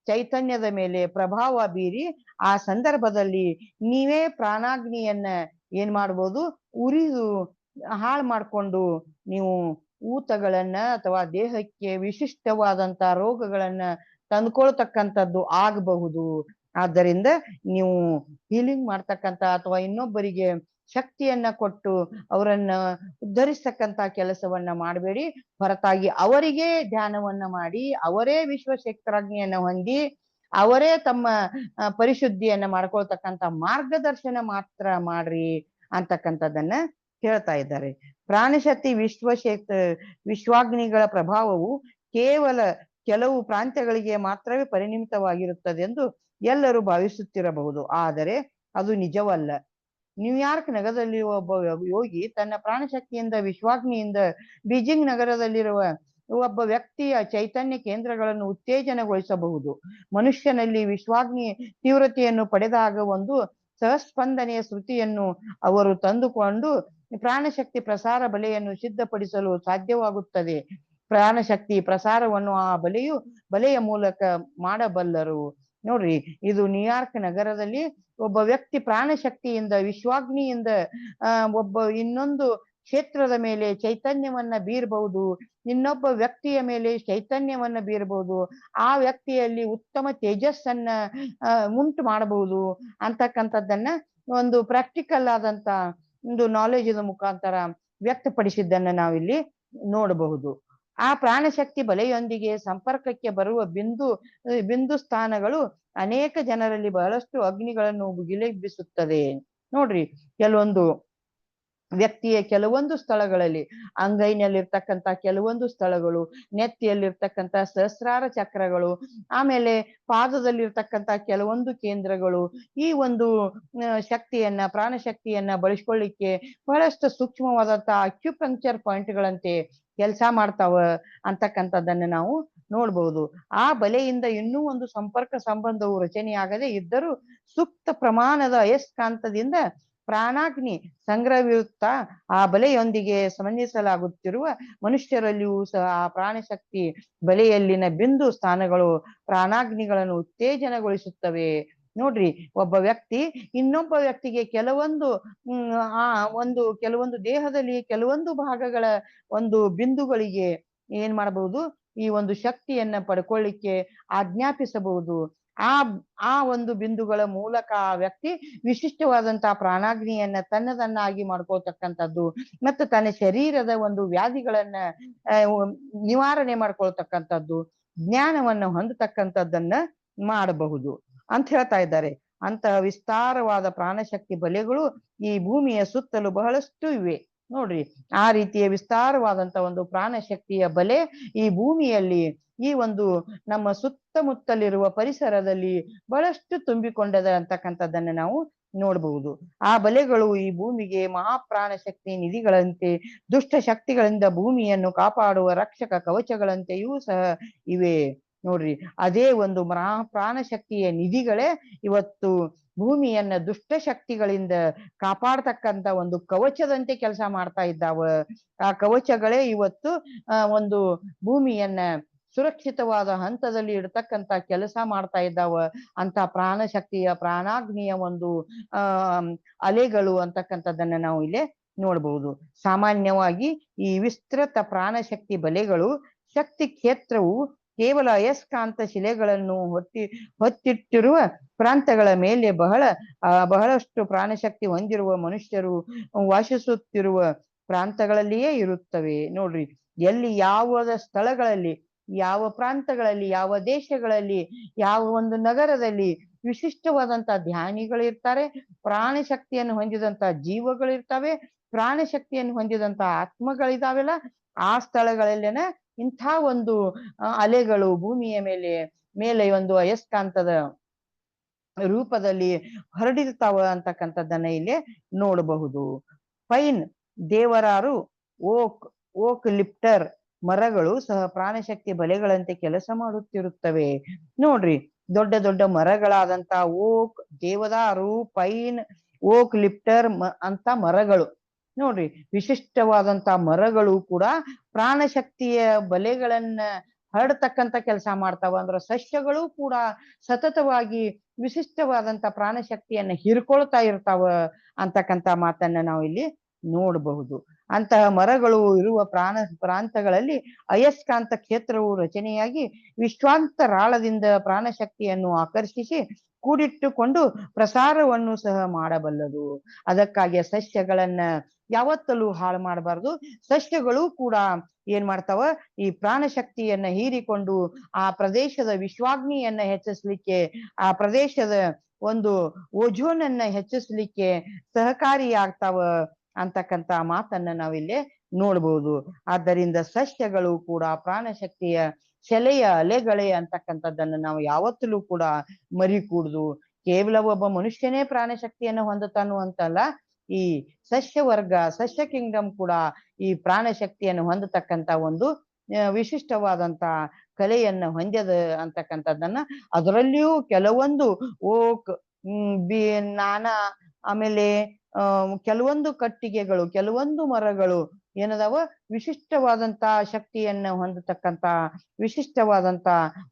ಚೈತನ್ಯದ ಮೇಲೆ ಪ್ರಭಾವ ಬೀರಿ ಆ ಸಂದರ್ಭದಲ್ಲಿ ನೀವೇ ಪ್ರಾಣಾಗ್ನಿಯನ್ನ ಏನ್ ಮಾಡ್ಬೋದು, ಉರಿದು ಹಾಳು ಮಾಡ್ಕೊಂಡು ನೀವು ಊತಗಳನ್ನ ಅಥವಾ ದೇಹಕ್ಕೆ ವಿಶಿಷ್ಟವಾದಂತ ರೋಗಗಳನ್ನ ತಂದ್ಕೊಳ್ತಕ್ಕಂಥದ್ದು ಆಗಬಹುದು. ಆದ್ದರಿಂದ ನೀವು ಹೀಲಿಂಗ್ ಮಾಡ್ತಕ್ಕಂಥ ಅಥವಾ ಇನ್ನೊಬ್ಬರಿಗೆ ಶಕ್ತಿಯನ್ನ ಕೊಟ್ಟು ಅವರನ್ನ ಉದ್ಧರಿಸ್ತಕ್ಕಂಥ ಕೆಲಸವನ್ನ ಮಾಡಬೇಡಿ. ಹೊರತಾಗಿ ಅವರಿಗೆ ಧ್ಯಾನವನ್ನ ಮಾಡಿ, ಅವರೇ ವಿಶ್ವಶಕ್ತರಾಜ್ಞೆಯನ್ನ ಹೊಂದಿ, ಅವರೇ ತಮ್ಮ ಪರಿಶುದ್ಧಿಯನ್ನ ಮಾಡ್ಕೊಳ್ತಕ್ಕಂಥ ಮಾರ್ಗದರ್ಶನ ಮಾತ್ರ ಮಾಡ್ರಿ ಅಂತಕ್ಕಂಥದ್ದನ್ನ ಹೇಳ್ತಾ ಇದ್ದಾರೆ. ಪ್ರಾಣಶಕ್ತಿ ವಿಶ್ವಾಗ್ನಿಗಳ ಪ್ರಭಾವವು ಕೇವಲ ಕೆಲವು ಪ್ರಾಂತ್ಯಗಳಿಗೆ ಮಾತ್ರವೇ ಪರಿಣಿತವಾಗಿರುತ್ತದೆ ಎಂದು ಎಲ್ಲರೂ ಭಾವಿಸುತ್ತಿರಬಹುದು. ಆದರೆ ಅದು ನಿಜವಲ್ಲ. ನ್ಯೂಯಾರ್ಕ್ ನಗರದಲ್ಲಿರುವ ಒಬ್ಬ ಯೋಗಿ ತನ್ನ ಪ್ರಾಣಶಕ್ತಿಯಿಂದ ವಿಶ್ವಾಗ್ನಿಯಿಂದ ಬೀಜಿಂಗ್ ನಗರದಲ್ಲಿರುವ ಒಬ್ಬ ವ್ಯಕ್ತಿಯ ಚೈತನ್ಯ ಕೇಂದ್ರಗಳನ್ನು ಉತ್ತೇಜನಗೊಳಿಸಬಹುದು. ಮನುಷ್ಯನಲ್ಲಿ ವಿಶ್ವಾಗ್ನಿ ತೀವ್ರತೆಯನ್ನು ಪಡೆದಾಗ ಒಂದು ಸಹಸ್ಪಂದನೆಯ ಶ್ರುತಿಯನ್ನು ಅವರು ತಂದುಕೊಂಡು ಪ್ರಾಣಶಕ್ತಿ ಪ್ರಸಾರ ಬಲೆಯನ್ನು ಸಿದ್ಧಪಡಿಸಲು ಸಾಧ್ಯವಾಗುತ್ತದೆ. ಪ್ರಾಣಶಕ್ತಿ ಪ್ರಸಾರವನ್ನು ಆ ಬಲೆಯ ಮೂಲಕ ಮಾಡಬಲ್ಲರು. ನೋಡ್ರಿ, ಇದು ನ್ಯೂಯಾರ್ಕ್ ನಗರದಲ್ಲಿ ಒಬ್ಬ ವ್ಯಕ್ತಿ ಪ್ರಾಣಶಕ್ತಿಯಿಂದ ವಿಶ್ವಾಗ್ನಿಯಿಂದ ಒಬ್ಬ ಇನ್ನೊಂದು ಕ್ಷೇತ್ರದ ಮೇಲೆ ಚೈತನ್ಯವನ್ನ ಬೀರಬಹುದು, ಇನ್ನೊಬ್ಬ ವ್ಯಕ್ತಿಯ ಮೇಲೆ ಚೈತನ್ಯವನ್ನ ಬೀರಬಹುದು, ಆ ವ್ಯಕ್ತಿಯಲ್ಲಿ ಉತ್ತಮ ತೇಜಸ್ಸನ್ನ ಉಂಟು ಮಾಡಬಹುದು ಅಂತಕ್ಕಂಥದ್ದನ್ನ ಒಂದು ಪ್ರಾಕ್ಟಿಕಲ್ ಆದಂತ ಒಂದು ನಾಲೆಜ್ ಮುಖಾಂತರ ವ್ಯಕ್ತಪಡಿಸಿದ್ದನ್ನ ನಾವಿಲ್ಲಿ ನೋಡಬಹುದು. ಆ ಪ್ರಾಣಶಕ್ತಿ ಬಲೆಯೊಂದಿಗೆ ಸಂಪರ್ಕಕ್ಕೆ ಬರುವ ಬಿಂದು ಸ್ಥಾನಗಳು ಅನೇಕ ಜನರಲ್ಲಿ ಬಹಳಷ್ಟು ಅಗ್ನಿಗಳನ್ನು ಭುಗಿಲೆಬ್ಬಿಸುತ್ತದೆ. ನೋಡ್ರಿ, ಕೆಲವೊಂದು ವ್ಯಕ್ತಿಯ ಕೆಲವೊಂದು ಸ್ಥಳಗಳಲ್ಲಿ, ಅಂಗೈನಲ್ಲಿರ್ತಕ್ಕಂಥ ಕೆಲವೊಂದು ಸ್ಥಳಗಳು, ನೆತ್ತಿಯಲ್ಲಿರ್ತಕ್ಕಂಥ ಸಹಸ್ರಾರ ಚಕ್ರಗಳು, ಆಮೇಲೆ ಪಾದದಲ್ಲಿರ್ತಕ್ಕಂಥ ಕೆಲವೊಂದು ಕೇಂದ್ರಗಳು ಈ ಒಂದು ಶಕ್ತಿಯನ್ನ, ಪ್ರಾಣಶಕ್ತಿಯನ್ನ ಬಳಸ್ಕೊಳ್ಳಿಕ್ಕೆ ಬಹಳಷ್ಟು ಸೂಕ್ಷ್ಮವಾದಂತ ಅಕ್ಯುಪಂಕ್ಚರ್ ಪಾಯಿಂಟ್ಗಳಂತೆ ಕೆಲಸ ಮಾಡ್ತಾವ ಅಂತಕ್ಕಂಥದ್ದನ್ನ ನಾವು ನೋಡ್ಬಹುದು. ಆ ಬಲೆಯಿಂದ ಇನ್ನೂ ಒಂದು ಸಂಪರ್ಕ ಸಂಬಂಧವು ರಚನೆಯಾಗದೆ ಇದ್ದರೂ ಸೂಕ್ತ ಪ್ರಮಾಣದ ಅಯಸ್ಕಾಂತದಿಂದ ಪ್ರಾಣಾಗ್ನಿ ಸಂಗ್ರಹವಿರುತ್ತಾ ಆ ಬಲೆಯೊಂದಿಗೆ ಸಂಬಂಧಿಸಲಾಗುತ್ತಿರುವ ಮನುಷ್ಯರಲ್ಲಿಯೂ ಸಹ ಆ ಪ್ರಾಣಶಕ್ತಿ ಬಲೆಯಲ್ಲಿನ ಬಿಂದು ಸ್ಥಾನಗಳು ಪ್ರಾಣಾಗ್ನಿಗಳನ್ನು ಉತ್ತೇಜನಗೊಳಿಸುತ್ತವೆ ನೋಡ್ರಿ, ಒಬ್ಬ ವ್ಯಕ್ತಿ ಇನ್ನೊಬ್ಬ ವ್ಯಕ್ತಿಗೆ ಕೆಲವೊಂದು ಕೆಲವೊಂದು ದೇಹದಲ್ಲಿ ಕೆಲವೊಂದು ಭಾಗಗಳ ಒಂದು ಬಿಂದುಗಳಿಗೆ ಏನ್ ಮಾಡಬಹುದು, ಈ ಒಂದು ಶಕ್ತಿಯನ್ನ ಪಡ್ಕೊಳ್ಳಿಕ್ಕೆ ಆಜ್ಞಾಪಿಸಬಹುದು. ಆ ಒಂದು ಬಿಂದುಗಳ ಮೂಲಕ ಆ ವ್ಯಕ್ತಿ ವಿಶಿಷ್ಟವಾದಂತಹ ಪ್ರಾಣಾಗ್ನಿಯನ್ನ ತನ್ನದನ್ನಾಗಿ ಮಾಡ್ಕೊಳ್ತಕ್ಕಂಥದ್ದು ಮತ್ತು ತನ್ನ ಶರೀರದ ಒಂದು ವ್ಯಾಧಿಗಳನ್ನ ನಿವಾರಣೆ ಮಾಡ್ಕೊಳ್ತಕ್ಕಂಥದ್ದು, ಜ್ಞಾನವನ್ನು ಹೊಂದತಕ್ಕಂಥದ್ದನ್ನ ಮಾಡಬಹುದು ಅಂತ ಹೇಳ್ತಾ ಇದ್ದಾರೆ. ಅಂತಹ ವಿಸ್ತಾರವಾದ ಪ್ರಾಣಶಕ್ತಿ ಬಲೆಗಳು ಈ ಭೂಮಿಯ ಸುತ್ತಲೂ ಬಹಳಷ್ಟು ಇವೆ. ನೋಡ್ರಿ, ಆ ರೀತಿಯ ವಿಸ್ತಾರವಾದಂತ ಒಂದು ಪ್ರಾಣಶಕ್ತಿಯ ಬಲೆ ಈ ಭೂಮಿಯಲ್ಲಿ, ಈ ಒಂದು ನಮ್ಮ ಸುತ್ತಮುತ್ತಲಿರುವ ಪರಿಸರದಲ್ಲಿ ಬಹಳಷ್ಟು ತುಂಬಿಕೊಂಡದ ಅಂತಕ್ಕಂಥದ್ದನ್ನ ನಾವು ನೋಡಬಹುದು. ಆ ಬಲೆಗಳು ಈ ಭೂಮಿಗೆ ಮಹಾಪ್ರಾಣ ಶಕ್ತಿ ನಿಧಿಗಳಂತೆ, ದುಷ್ಟ ಶಕ್ತಿಗಳಿಂದ ಭೂಮಿಯನ್ನು ಕಾಪಾಡುವ ರಕ್ಷಕ ಕವಚಗಳಂತೆಯೂ ಸಹ ಇವೆ. ನೋಡ್ರಿ, ಅದೇ ಒಂದು ಮಹಾಪ್ರಾಣ ಶಕ್ತಿಯ ನಿಧಿಗಳೇ ಇವತ್ತು ಭೂಮಿಯನ್ನ ದುಷ್ಟ ಶಕ್ತಿಗಳಿಂದ ಕಾಪಾಡ್ತಕ್ಕಂತ ಒಂದು ಕವಚದಂತೆ ಕೆಲಸ ಮಾಡ್ತಾ ಇದ್ದಾವ. ಆ ಕವಚಗಳೇ ಇವತ್ತು ಒಂದು ಭೂಮಿಯನ್ನ ಸುರಕ್ಷಿತವಾದ ಹಂತದಲ್ಲಿ ಇಡ್ತಕ್ಕಂತ ಕೆಲಸ ಮಾಡ್ತಾ ಇದ್ದಾವ. ಅಂತ ಪ್ರಾಣಶಕ್ತಿಯ ಪ್ರಾಣಾಗ್ನಿಯ ಒಂದು ಅಲೆಗಳು ಅಂತಕ್ಕಂಥದ್ದನ್ನ ನಾವು ಇಲ್ಲಿ ನೋಡ್ಬಹುದು. ಸಾಮಾನ್ಯವಾಗಿ ಈ ವಿಸ್ತೃತ ಪ್ರಾಣಶಕ್ತಿ ಬಲೆಗಳು, ಶಕ್ತಿ ಕ್ಷೇತ್ರವು ಕೇವಲ ಅಯಸ್ಕಾಂತ ಶಿಲೆಗಳನ್ನು ಹೊತ್ತಿಟ್ಟಿರುವ ಪ್ರಾಂತಗಳ ಮೇಲೆ ಬಹಳಷ್ಟು ಪ್ರಾಣಶಕ್ತಿ ಹೊಂದಿರುವ ಮನುಷ್ಯರು ವಾಸಿಸುತ್ತಿರುವ ಪ್ರಾಂತಗಳಲ್ಲಿಯೇ ಇರುತ್ತವೆ. ನೋಡ್ರಿ, ಎಲ್ಲಿ ಯಾವ ಸ್ಥಳಗಳಲ್ಲಿ, ಯಾವ ಪ್ರಾಂತಗಳಲ್ಲಿ, ಯಾವ ದೇಶಗಳಲ್ಲಿ, ಯಾವ ಒಂದು ನಗರದಲ್ಲಿ ವಿಶಿಷ್ಟವಾದಂತ ಧ್ಯಾನಿಗಳಿರ್ತಾರೆ, ಪ್ರಾಣಶಕ್ತಿಯನ್ನು ಹೊಂದಿದಂತ ಜೀವಗಳಿರ್ತವೆ, ಪ್ರಾಣಶಕ್ತಿಯನ್ನು ಹೊಂದಿದಂತ ಆತ್ಮಗಳಿದಾವೆಲ್ಲ, ಆ ಸ್ಥಳಗಳಲ್ಲೇನ ಇಂಥ ಒಂದು ಅಲೆಗಳು ಭೂಮಿಯ ಮೇಲೆ ಒಂದು ಅಯಸ್ಕಾಂತದ ರೂಪದಲ್ಲಿ ಹರಡಿರ್ತಾವ ಅಂತಕ್ಕಂಥದ್ದನ್ನ ಇಲ್ಲಿ ನೋಡಬಹುದು. ಪೈನ್, ದೇವರಾರು, ಓಕ್ ಲಿಪ್ಟರ್ ಮರಗಳು ಸಹ ಪ್ರಾಣಶಕ್ತಿ ಬಲೆಗಳಂತೆ ಕೆಲಸ ಮಾಡುತ್ತಿರುತ್ತವೆ. ನೋಡ್ರಿ, ದೊಡ್ಡ ದೊಡ್ಡ ಮರಗಳಾದಂತ ಓಕ್, ದೇವದಾರು, ಪೈನ್, ಓಕ್ ಲಿಪ್ಟರ್ ಅಂತ ಮರಗಳು, ನೋಡ್ರಿ, ವಿಶಿಷ್ಟವಾದಂತ ಮರಗಳು ಕೂಡ ಪ್ರಾಣಶಕ್ತಿಯ ಬಲೆಗಳನ್ನ ಹರಡ್ತಕ್ಕಂತ ಕೆಲಸ ಮಾಡ್ತಾವ. ಅಂದ್ರೆ ಸಸ್ಯಗಳು ಕೂಡ ಸತತವಾಗಿ ವಿಶಿಷ್ಟವಾದಂತ ಪ್ರಾಣಶಕ್ತಿಯನ್ನ ಹಿರ್ಕೊಳ್ತಾ ಇರ್ತಾವ ಅಂತಕ್ಕಂತ ಮಾತನ್ನ ನಾವು ಇಲ್ಲಿ ನೋಡಬಹುದು. ಅಂತಹ ಮರಗಳು ಇರುವ ಪ್ರಾಂತಗಳಲ್ಲಿ ಅಯಸ್ಕಾಂತ ಕ್ಷೇತ್ರವು ರಚನೆಯಾಗಿ ವಿಶ್ವಾಂತರಾಳದಿಂದ ಪ್ರಾಣಶಕ್ತಿಯನ್ನು ಆಕರ್ಷಿಸಿ ಕೂಡಿಟ್ಟುಕೊಂಡು ಪ್ರಸಾರವನ್ನು ಸಹ ಮಾಡಬಲ್ಲದು. ಅದಕ್ಕಾಗಿ ಸಸ್ಯಗಳನ್ನ ಯಾವತ್ತಲೂ ಹಾಳು ಮಾಡಬಾರ್ದು. ಸಸ್ಯಗಳು ಕೂಡ ಏನ್ ಮಾಡ್ತಾವ, ಈ ಪ್ರಾಣಶಕ್ತಿಯನ್ನ ಹೀರಿಕೊಂಡು ಆ ಪ್ರದೇಶದ ವಿಶ್ವಾಗ್ನಿಯನ್ನ ಹೆಚ್ಚಿಸ್ಲಿಕ್ಕೆ, ಆ ಪ್ರದೇಶದ ಒಂದು ಓಜೋನನ್ನ ಹೆಚ್ಚಿಸ್ಲಿಕ್ಕೆ ಸಹಕಾರಿಯಾಗ್ತಾವ ಅಂತಕ್ಕಂತ ಮಾತನ್ನ ನಾವಿಲ್ಲಿ ನೋಡ್ಬೋದು. ಆದ್ದರಿಂದ ಸಸ್ಯಗಳು ಕೂಡ ಪ್ರಾಣಶಕ್ತಿಯ ಶೆಲೆಯ ಅಲೆಗಳೇ ಅಂತಕ್ಕಂಥದ್ದನ್ನು ನಾವು ಯಾವತ್ತಲೂ ಕೂಡ ಮರಿಕೂಡ್ದು. ಕೇವಲ ಒಬ್ಬ ಮನುಷ್ಯನೇ ಪ್ರಾಣಶಕ್ತಿಯನ್ನು ಹೊಂದುತ್ತಾನು ಅಂತಲ್ಲ, ಈ ಸಸ್ಯ ಕಿಂಗ್ಡಮ್ ಕೂಡ ಈ ಪ್ರಾಣಶಕ್ತಿಯನ್ನು ಹೊಂದತಕ್ಕಂತ ಒಂದು ವಿಶಿಷ್ಟವಾದಂತ ಕಲೆಯನ್ನ ಹೊಂದ್ಯದ ಅಂತಕ್ಕಂಥದ್ದನ್ನ, ಅದರಲ್ಲಿಯೂ ಕೆಲವೊಂದು ಓಕ್, ನಾನಾ, ಆಮೇಲೆ ಕೆಲವೊಂದು ಕಟ್ಟಿಗೆಗಳು, ಕೆಲವೊಂದು ಮರಗಳು ಏನದಾವ ವಿಶಿಷ್ಟವಾದಂತ ಶಕ್ತಿಯನ್ನ ಹೊಂದತಕ್ಕಂತ ವಿಶಿಷ್ಟವಾದಂತ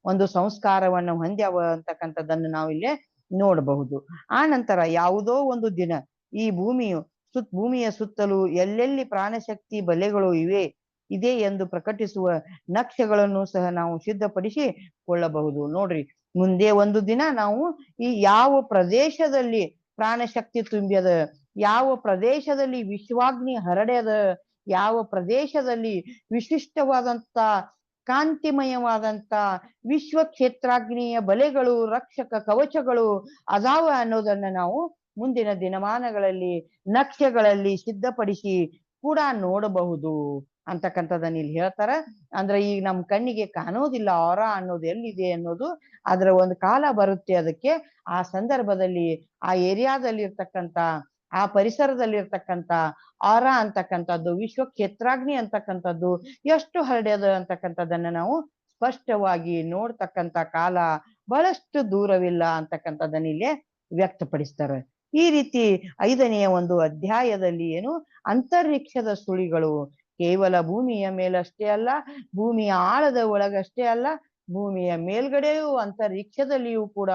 ಒಂದು ಸಂಸ್ಕಾರವನ್ನು ಹೊಂದ್ಯಾವ ಅಂತಕ್ಕಂಥದ್ದನ್ನು ನಾವಿಲ್ಲಿ ನೋಡಬಹುದು. ಆ ನಂತರ ಯಾವುದೋ ಒಂದು ದಿನ ಈ ಭೂಮಿಯ ಸುತ್ತಲೂ ಎಲ್ಲೆಲ್ಲಿ ಪ್ರಾಣಶಕ್ತಿ ಬಲೆಗಳು ಇದೆ ಎಂದು ಪ್ರಕಟಿಸುವ ನಕ್ಷೆಗಳನ್ನು ಸಹ ನಾವು ಸಿದ್ಧಪಡಿಸಿ ಕೊಳ್ಳಬಹುದು. ನೋಡ್ರಿ, ಮುಂದೆ ಒಂದು ದಿನ ನಾವು ಈ ಯಾವ ಪ್ರದೇಶದಲ್ಲಿ ಪ್ರಾಣಶಕ್ತಿ ತುಂಬ್ಯದ, ಯಾವ ಪ್ರದೇಶದಲ್ಲಿ ವಿಶ್ವಾಗ್ನಿ ಹರಡ್ಯದ, ಯಾವ ಪ್ರದೇಶದಲ್ಲಿ ವಿಶಿಷ್ಟವಾದಂತ ಕಾಂತಿಮಯವಾದಂತ ವಿಶ್ವ ಕ್ಷೇತ್ರಾಗ್ನಿಯ ಬಲೆಗಳು, ರಕ್ಷಕ ಕವಚಗಳು ಅದಾವ ಅನ್ನೋದನ್ನ ನಾವು ಮುಂದಿನ ದಿನಮಾನಗಳಲ್ಲಿ ನಕ್ಷೆಗಳಲ್ಲಿ ಸಿದ್ಧಪಡಿಸಿ ಕೂಡ ನೋಡಬಹುದು ಅಂತಕ್ಕಂಥದ್ದನ್ನ ಇಲ್ಲಿ ಹೇಳ್ತಾರ. ಅಂದ್ರೆ ಈಗ ನಮ್ ಕಣ್ಣಿಗೆ ಕಾಣೋದಿಲ್ಲ ಆರಾ ಅನ್ನೋದು ಎಲ್ಲಿದೆ ಅನ್ನೋದು, ಅದರ ಒಂದು ಕಾಲ ಬರುತ್ತೆ. ಅದಕ್ಕೆ ಆ ಸಂದರ್ಭದಲ್ಲಿ ಆ ಏರಿಯಾದಲ್ಲಿ ಇರ್ತಕ್ಕಂಥ, ಆ ಪರಿಸರದಲ್ಲಿ ಇರ್ತಕ್ಕಂಥ ಆರಾ ಅಂತಕ್ಕಂಥದ್ದು, ವಿಶ್ವ ಕ್ಷೇತ್ರಾಗ್ನಿ ಅಂತಕ್ಕಂಥದ್ದು ಎಷ್ಟು ಹರಡ್ಯದ ಅಂತಕ್ಕಂಥದ್ದನ್ನ ನಾವು ಸ್ಪಷ್ಟವಾಗಿ ನೋಡ್ತಕ್ಕಂಥ ಕಾಲ ಬಹಳಷ್ಟು ದೂರವಿಲ್ಲ ಅಂತಕ್ಕಂಥದ್ದನ್ನ ಇಲ್ಲಿ ವ್ಯಕ್ತಪಡಿಸ್ತಾರೆ. ಈ ರೀತಿ 5ನೆಯ ಒಂದು ಅಧ್ಯಾಯದಲ್ಲಿ ಏನು, ಅಂತರಿಕ್ಷದ ಸುಳಿಗಳು ಕೇವಲ ಭೂಮಿಯ ಮೇಲಷ್ಟೇ ಅಲ್ಲ, ಭೂಮಿಯ ಆಳದ ಒಳಗಷ್ಟೇ ಅಲ್ಲ, ಭೂಮಿಯ ಮೇಲ್ಗಡೆಯೂ ಅಂತರಿಕ್ಷದಲ್ಲಿಯೂ ಕೂಡ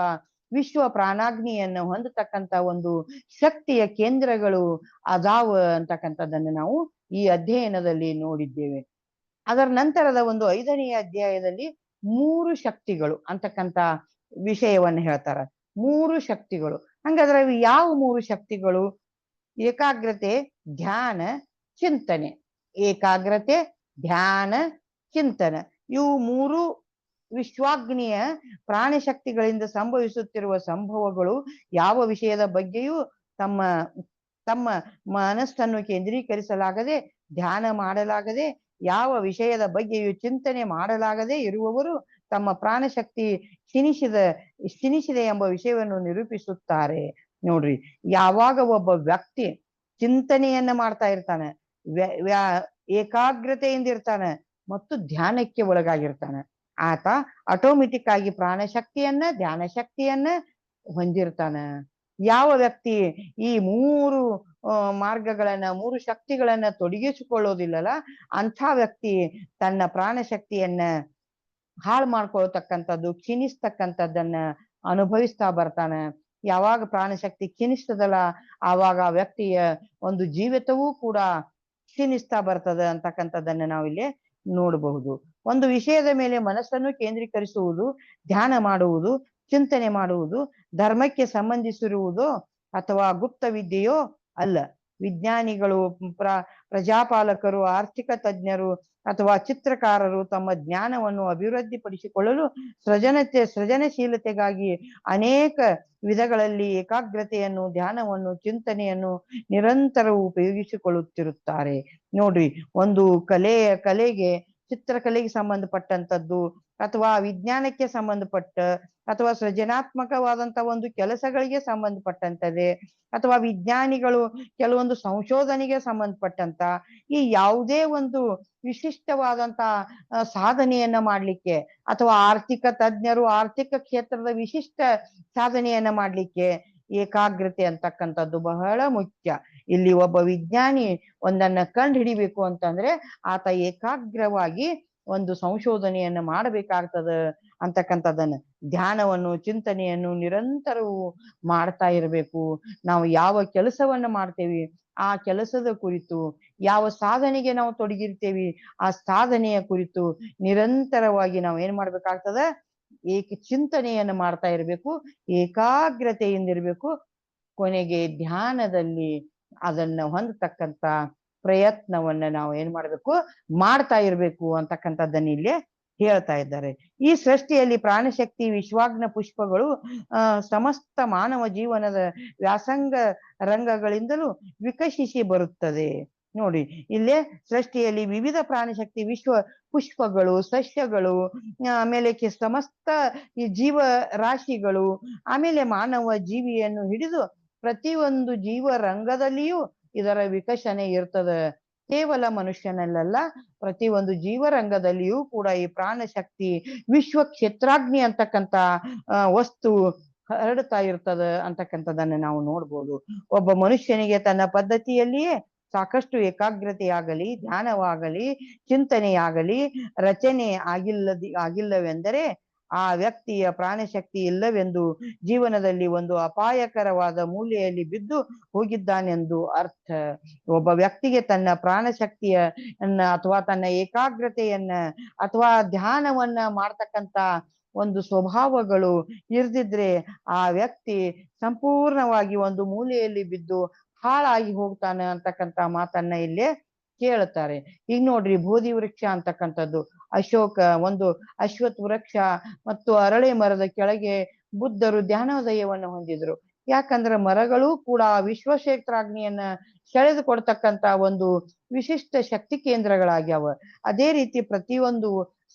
ವಿಶ್ವ ಪ್ರಾಣಾಗ್ನಿಯನ್ನು ಹೊಂದತಕ್ಕಂತ ಒಂದು ಶಕ್ತಿಯ ಕೇಂದ್ರಗಳು ಅದಾವ ಅಂತಕ್ಕಂಥದ್ದನ್ನು ನಾವು ಈ ಅಧ್ಯಯನದಲ್ಲಿ ನೋಡಿದ್ದೇವೆ. ಅದರ ನಂತರದ ಒಂದು 5ನೇ ಅಧ್ಯಾಯದಲ್ಲಿ 3 ಶಕ್ತಿಗಳು ಅಂತಕ್ಕಂಥ ವಿಷಯವನ್ನು ಹೇಳ್ತಾರೆ. 3 ಶಕ್ತಿಗಳು. ಹಂಗಾದ್ರೆ ಅವು ಯಾವ 3 ಶಕ್ತಿಗಳು? ಏಕಾಗ್ರತೆ, ಧ್ಯಾನ, ಚಿಂತನೆ. ಏಕಾಗ್ರತೆ, ಧ್ಯಾನ, ಚಿಂತನೆ. ಇವು 3 ವಿಶ್ವಾಗ್ನಿಯ ಪ್ರಾಣಶಕ್ತಿಗಳಿಂದ ಸಂಭವಿಸುತ್ತಿರುವ ಸಂಭವಗಳು ಯಾವ ವಿಷಯದ ಬಗ್ಗೆಯೂ ತಮ್ಮ ತಮ್ಮ ಮನಸ್ಸನ್ನು ಕೇಂದ್ರೀಕರಿಸಲಾಗದೆ, ಧ್ಯಾನ ಮಾಡಲಾಗದೆ, ಯಾವ ವಿಷಯದ ಬಗ್ಗೆಯೂ ಚಿಂತನೆ ಮಾಡಲಾಗದೆ ಇರುವವರು ತಮ್ಮ ಪ್ರಾಣಶಕ್ತಿ ಕ್ಷೀಣಿಸಿದೆ ಎಂಬ ವಿಷಯವನ್ನು ನಿರೂಪಿಸುತ್ತಾರೆ. ನೋಡ್ರಿ, ಯಾವಾಗ ಒಬ್ಬ ವ್ಯಕ್ತಿ ಚಿಂತನೆಯನ್ನ ಮಾಡ್ತಾ ಇರ್ತಾನೆ, ಏಕಾಗ್ರತೆಯಿಂದ ಇರ್ತಾನೆ ಮತ್ತು ಧ್ಯಾನಕ್ಕೆ ಒಳಗಾಗಿರ್ತಾನೆ, ಆತ ಆಟೋಮೆಟಿಕ್ ಆಗಿ ಪ್ರಾಣಶಕ್ತಿಯನ್ನ, ಧ್ಯಾನ ಶಕ್ತಿಯನ್ನ ಹೊಂದಿರ್ತಾನೆ. ಯಾವ ವ್ಯಕ್ತಿ ಈ 3 ಮಾರ್ಗಗಳನ್ನ, 3 ಶಕ್ತಿಗಳನ್ನ ತೊಡಗಿಸಿಕೊಳ್ಳೋದಿಲ್ಲಲ್ಲ, ಅಂಥ ವ್ಯಕ್ತಿ ತನ್ನ ಪ್ರಾಣಶಕ್ತಿಯನ್ನ ಹಾಳು ಮಾಡ್ಕೊಳ್ತಕ್ಕಂಥದ್ದು, ಕ್ಷೀಣಿಸ್ತಕ್ಕಂಥದ್ದನ್ನ ಅನುಭವಿಸ್ತಾ ಬರ್ತಾನೆ. ಯಾವಾಗ ಪ್ರಾಣಶಕ್ತಿ ಕ್ಷೀಣಿಸ್ತದಲ್ಲ, ಆವಾಗ ಆ ವ್ಯಕ್ತಿಯ ಒಂದು ಜೀವಿತವೂ ಕೂಡ ಕ್ಷೀಣಿಸ್ತಾ ಬರ್ತದೆ ಅಂತಕ್ಕಂಥದ್ದನ್ನ ನಾವಿಲ್ಲಿ ನೋಡಬಹುದು. ಒಂದು ವಿಷಯದ ಮೇಲೆ ಮನಸ್ಸನ್ನು ಕೇಂದ್ರೀಕರಿಸುವುದು, ಧ್ಯಾನ ಮಾಡುವುದು, ಚಿಂತನೆ ಮಾಡುವುದು ಧರ್ಮಕ್ಕೆ ಸಂಬಂಧಿಸಿರುವುದೋ ಅಥವಾ ಗುಪ್ತ ವಿದ್ಯೆಯೋ ಅಲ್ಲ. ವಿಜ್ಞಾನಿಗಳು, ಪ್ರಜಾಪಾಲಕರು, ಆರ್ಥಿಕ ತಜ್ಞರು ಅಥವಾ ಚಿತ್ರಕಾರರು ತಮ್ಮ ಜ್ಞಾನವನ್ನು ಅಭಿವೃದ್ಧಿಪಡಿಸಿಕೊಳ್ಳಲು ಸೃಜನಶೀಲತೆಗಾಗಿ ಅನೇಕ ವಿಧಗಳಲ್ಲಿ ಏಕಾಗ್ರತೆಯನ್ನು, ಧ್ಯಾನವನ್ನು, ಚಿಂತನೆಯನ್ನು ನಿರಂತರವೂ ಉಪಯೋಗಿಸಿಕೊಳ್ಳುತ್ತಿರುತ್ತಾರೆ. ನೋಡ್ರಿ, ಒಂದು ಕಲೆಗೆ, ಚಿತ್ರಕಲೆಗೆ ಸಂಬಂಧಪಟ್ಟಂಥದ್ದು ಅಥವಾ ವಿಜ್ಞಾನಕ್ಕೆ ಸಂಬಂಧಪಟ್ಟ ಅಥವಾ ಸೃಜನಾತ್ಮಕವಾದಂತ ಒಂದು ಕೆಲಸಗಳಿಗೆ ಸಂಬಂಧಪಟ್ಟಂತದೆ ಅಥವಾ ವಿಜ್ಞಾನಿಗಳು ಕೆಲವೊಂದು ಸಂಶೋಧನೆಗೆ ಸಂಬಂಧಪಟ್ಟಂತ ಈ ಯಾವುದೇ ಒಂದು ವಿಶಿಷ್ಟವಾದಂತ ಸಾಧನೆಯನ್ನ ಮಾಡ್ಲಿಕ್ಕೆ ಅಥವಾ ಆರ್ಥಿಕ ತಜ್ಞರು ಆರ್ಥಿಕ ಕ್ಷೇತ್ರದ ವಿಶಿಷ್ಟ ಸಾಧನೆಯನ್ನ ಮಾಡ್ಲಿಕ್ಕೆ ಏಕಾಗ್ರತೆ ಅಂತಕ್ಕಂಥದ್ದು ಬಹಳ ಮುಖ್ಯ. ಇಲ್ಲಿ ಒಬ್ಬ ವಿಜ್ಞಾನಿ ಒಂದನ್ನ ಕಂಡು ಹಿಡಿಬೇಕು ಅಂತಂದ್ರೆ ಆತ ಏಕಾಗ್ರವಾಗಿ ಒಂದು ಸಂಶೋಧನೆಯನ್ನ ಮಾಡಬೇಕಾಗ್ತದ ಅಂತಕ್ಕಂಥದ್ದನ್ನ, ಧ್ಯಾನವನ್ನು, ಚಿಂತನೆಯನ್ನು ನಿರಂತರವೂ ಮಾಡ್ತಾ ಇರಬೇಕು. ನಾವು ಯಾವ ಕೆಲಸವನ್ನ ಮಾಡ್ತೇವಿ ಆ ಕೆಲಸದ ಕುರಿತು, ಯಾವ ಸಾಧನೆಗೆ ನಾವು ತೊಡಗಿರ್ತೇವಿ ಆ ಸಾಧನೆಯ ಕುರಿತು ನಿರಂತರವಾಗಿ ನಾವು ಏನ್ ಮಾಡ್ಬೇಕಾಗ್ತದ, ಚಿಂತನೆಯನ್ನು ಮಾಡ್ತಾ ಇರಬೇಕು, ಏಕಾಗ್ರತೆಯಿಂದಿರ್ಬೇಕು. ಕೊನೆಗೆ ಧ್ಯಾನದಲ್ಲಿ ಅದನ್ನ ಹೊಂದತಕ್ಕಂತ ಪ್ರಯತ್ನವನ್ನ ನಾವು ಏನ್ ಮಾಡ್ಬೇಕು, ಮಾಡ್ತಾ ಇರ್ಬೇಕು ಅಂತಕ್ಕಂಥದ್ದನ್ನ ಇಲ್ಲಿ ಹೇಳ್ತಾ ಇದ್ದಾರೆ. ಈ ಸೃಷ್ಟಿಯಲ್ಲಿ ಪ್ರಾಣಶಕ್ತಿ ವಿಶ್ವಾಗ್ನ ಪುಷ್ಪಗಳು ಸಮಸ್ತ ಮಾನವ ಜೀವನದ ವ್ಯಾಸಂಗ ರಂಗಗಳಿಂದಲೂ ವಿಕಸಿಸಿ ಬರುತ್ತದೆ. ನೋಡಿ, ಇಲ್ಲೇ ಸೃಷ್ಟಿಯಲ್ಲಿ ವಿವಿಧ ಪ್ರಾಣಶಕ್ತಿ ವಿಶ್ವ ಪುಷ್ಪಗಳು, ಸಸ್ಯಗಳು, ಆಮೇಲೆ ಸಮಸ್ತ ಈ ಜೀವ ರಾಶಿಗಳು, ಆಮೇಲೆ ಮಾನವ ಜೀವಿಯನ್ನು ಹಿಡಿದು ಪ್ರತಿಯೊಂದು ಜೀವ ರಂಗದಲ್ಲಿಯೂ ಇದರ ವಿಕಸನೆ ಇರ್ತದೆ. ಕೇವಲ ಮನುಷ್ಯನಲ್ಲ, ಪ್ರತಿಯೊಂದು ಜೀವರಂಗದಲ್ಲಿಯೂ ಕೂಡ ಈ ಪ್ರಾಣಶಕ್ತಿ ವಿಶ್ವ ಕ್ಷೇತ್ರಾಗ್ನಿ ಅಂತಕ್ಕಂಥ ವಸ್ತು ಹರಡ್ತಾ ಇರ್ತದ ಅಂತಕ್ಕಂಥದ್ದನ್ನ ನಾವು ನೋಡ್ಬೋದು. ಒಬ್ಬ ಮನುಷ್ಯನಿಗೆ ತನ್ನ ಪದ್ಧತಿಯಲ್ಲಿಯೇ ಸಾಕಷ್ಟು ಏಕಾಗ್ರತೆಯಾಗಲಿ, ಧ್ಯಾನವಾಗಲಿ, ಚಿಂತನೆಯಾಗಲಿ, ರಚನೆ ಆಗಿಲ್ಲವೆಂದರೆ ಆ ವ್ಯಕ್ತಿಯ ಪ್ರಾಣಶಕ್ತಿ ಇಲ್ಲವೆಂದು ಜೀವನದಲ್ಲಿ ಒಂದು ಅಪಾಯಕರವಾದ ಮೂಲೆಯಲ್ಲಿ ಬಿದ್ದು ಹೋಗಿದ್ದಾನೆಂದು ಅರ್ಥ. ಒಬ್ಬ ವ್ಯಕ್ತಿಗೆ ತನ್ನ ಪ್ರಾಣಶಕ್ತಿಯನ್ನ ಅಥವಾ ತನ್ನ ಏಕಾಗ್ರತೆಯನ್ನ ಅಥವಾ ಧ್ಯಾನವನ್ನ ಮಾಡ್ತಕ್ಕಂಥ ಒಂದು ಸ್ವಭಾವಗಳು ಇರ್ದಿದ್ರೆ ಆ ವ್ಯಕ್ತಿ ಸಂಪೂರ್ಣವಾಗಿ ಒಂದು ಮೂಲೆಯಲ್ಲಿ ಬಿದ್ದು ಹಾಳಾಗಿ ಹೋಗ್ತಾನೆ ಅಂತಕ್ಕಂಥ ಮಾತನ್ನ ಇಲ್ಲಿ ಕೇಳುತ್ತಾರೆ. ಈಗ ನೋಡ್ರಿ, ಬೋಧಿ ವೃಕ್ಷ ಅಂತಕ್ಕಂಥದ್ದು, ಒಂದು ಅಶ್ವತ್ಥ ವೃಕ್ಷ ಮತ್ತು ಅರಳೆ ಮರದ ಕೆಳಗೆ ಬುದ್ಧರು ಧ್ಯಾನೋದಯವನ್ನು ಹೊಂದಿದ್ರು. ಯಾಕಂದ್ರೆ ಮರಗಳು ಕೂಡ ವಿಶ್ವಕ್ಷೇತ್ರಾಗ್ನಿಯನ್ನ ಸೆಳೆದು ಕೊಡ್ತಕ್ಕಂತ ಒಂದು ವಿಶಿಷ್ಟ ಶಕ್ತಿ ಕೇಂದ್ರಗಳಾಗ್ಯಾವ. ಅದೇ ರೀತಿ ಪ್ರತಿಯೊಂದು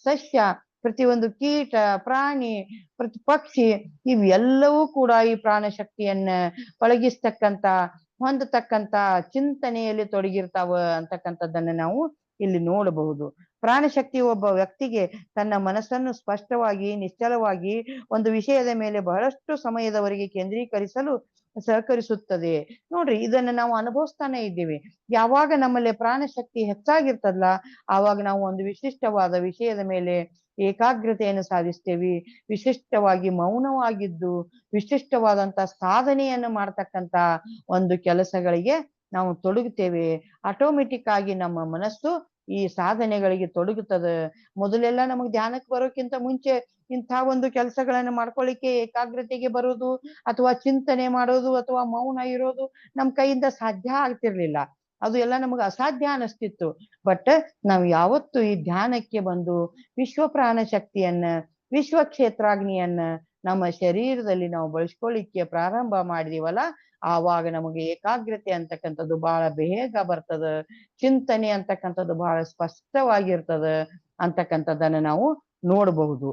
ಸಸ್ಯ, ಪ್ರತಿಯೊಂದು ಕೀಟ, ಪ್ರಾಣಿ, ಪ್ರತಿ ಪಕ್ಷಿ ಇವೆಲ್ಲವೂ ಕೂಡ ಈ ಪ್ರಾಣಶಕ್ತಿಯನ್ನ ಹೊಂದತಕ್ಕಂತ ಚಿಂತನೆಯಲ್ಲಿ ತೊಡಗಿರ್ತಾವ ಅಂತಕ್ಕಂಥದ್ದನ್ನ ನಾವು ಇಲ್ಲಿ ನೋಡಬಹುದು. ಪ್ರಾಣಶಕ್ತಿ ಒಬ್ಬ ವ್ಯಕ್ತಿಗೆ ತನ್ನ ಮನಸ್ಸನ್ನು ಸ್ಪಷ್ಟವಾಗಿ, ನಿಶ್ಚಲವಾಗಿ ಒಂದು ವಿಷಯದ ಮೇಲೆ ಬಹಳಷ್ಟು ಸಮಯದವರೆಗೆ ಕೇಂದ್ರೀಕರಿಸಲು ಸಹಕರಿಸುತ್ತದೆ. ನೋಡ್ರಿ, ಇದನ್ನ ನಾವು ಅನುಭವಿಸ್ತಾನೆ ಇದ್ದೀವಿ. ಯಾವಾಗ ನಮ್ಮಲ್ಲಿ ಪ್ರಾಣಶಕ್ತಿ ಹೆಚ್ಚಾಗಿರ್ತದಲ್ಲ, ಆವಾಗ ನಾವು ಒಂದು ವಿಶಿಷ್ಟವಾದ ವಿಷಯದ ಮೇಲೆ ಏಕಾಗ್ರತೆಯನ್ನು ಸಾಧಿಸ್ತೇವೆ. ವಿಶಿಷ್ಟವಾಗಿ ಮೌನವಾಗಿದ್ದು ವಿಶಿಷ್ಟವಾದಂತ ಸಾಧನೆಯನ್ನು ಮಾಡ್ತಕ್ಕಂತ ಒಂದು ಕೆಲಸಗಳಿಗೆ ನಾವು ತೊಡಗುತ್ತೇವೆ. ಆಟೋಮೆಟಿಕ್ ಆಗಿ ನಮ್ಮ ಮನಸ್ಸು ಈ ಸಾಧನೆಗಳಿಗೆ ತೊಡಗುತ್ತದೆ. ಮೊದಲೆಲ್ಲ ನಮಗೆ ಧ್ಯಾನಕ್ಕೆ ಬರೋಕ್ಕಿಂತ ಮುಂಚೆ ಇಂಥ ಒಂದು ಕೆಲಸಗಳನ್ನ ಮಾಡ್ಕೊಳ್ಳಿಕ್ಕೆ ಏಕಾಗ್ರತೆಗೆ ಬರೋದು ಅಥವಾ ಚಿಂತನೆ ಮಾಡೋದು ಅಥವಾ ಮೌನ ಇರೋದು ನಮ್ ಕೈಯಿಂದ ಸಾಧ್ಯ ಆಗ್ತಿರ್ಲಿಲ್ಲ. ಅದು ಎಲ್ಲ ನಮಗೆ ಅಸಾಧ್ಯ ಅನಿಸ್ತಿತ್ತು. ಬಟ್ ನಾವು ಯಾವತ್ತು ಈ ಧ್ಯಾನಕ್ಕೆ ಬಂದು ವಿಶ್ವ ಪ್ರಾಣ ಶಕ್ತಿಯನ್ನ ವಿಶ್ವ ಕ್ಷೇತ್ರಾಗ್ನಿಯನ್ನ ನಮ್ಮ ಶರೀರದಲ್ಲಿ ನಾವು ಬಳಸ್ಕೊಳ್ಳಿಕ್ಕೆ ಪ್ರಾರಂಭ ಮಾಡಿದೀವಲ್ಲ, ಆವಾಗ ನಮಗೆ ಏಕಾಗ್ರತೆ ಅಂತಕ್ಕಂಥದ್ದು ಬಹಳ ಬೇಗ ಬರ್ತದ, ಚಿಂತನೆ ಅಂತಕ್ಕಂಥದ್ದು ಬಹಳ ಸ್ಪಷ್ಟವಾಗಿರ್ತದ ಅಂತಕ್ಕಂಥದ್ದನ್ನ ನಾವು ನೋಡಬಹುದು.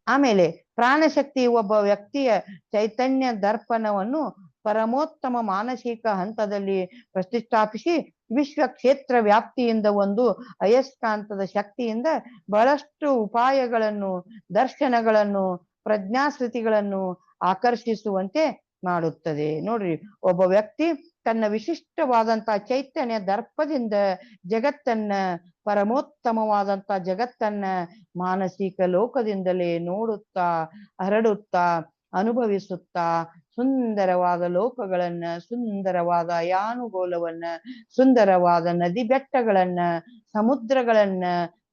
ಆಮೇಲೆ ಪ್ರಾಣಶಕ್ತಿ ಒಬ್ಬ ವ್ಯಕ್ತಿಯ ಚೈತನ್ಯ ದರ್ಪಣವನ್ನು ಪರಮೋತ್ತಮ ಮಾನಸಿಕ ಹಂತದಲ್ಲಿ ಪ್ರತಿಷ್ಠಾಪಿಸಿ ವಿಶ್ವ ಕ್ಷೇತ್ರ ವ್ಯಾಪ್ತಿಯಿಂದ ಒಂದು ಅಯಸ್ಕಾಂತದ ಶಕ್ತಿಯಿಂದ ಬಹಳಷ್ಟು ಉಪಾಯಗಳನ್ನು, ದರ್ಶನಗಳನ್ನು, ಪ್ರಜ್ಞಾಸ್ಮೃತಿಗಳನ್ನು ಆಕರ್ಷಿಸುವಂತೆ ಮಾಡುತ್ತದೆ. ನೋಡ್ರಿ, ಒಬ್ಬ ವ್ಯಕ್ತಿ ತನ್ನ ವಿಶಿಷ್ಟವಾದಂತ ಚೈತನ್ಯ ದರ್ಪದಿಂದ ಜಗತ್ತನ್ನ, ಪರಮೋತ್ತಮವಾದಂತ ಜಗತ್ತನ್ನ ಮಾನಸಿಕ ಲೋಕದಿಂದಲೇ ನೋಡುತ್ತಾ, ಹರಡುತ್ತಾ, ಅನುಭವಿಸುತ್ತಾ ಸುಂದರವಾದ ಲೋಕಗಳನ್ನ, ಸುಂದರವಾದ ಯಾನುಗೋಲವನ್ನ, ಸುಂದರವಾದ ನದಿ ಬೆಟ್ಟಗಳನ್ನ, ಸಮುದ್ರಗಳನ್ನ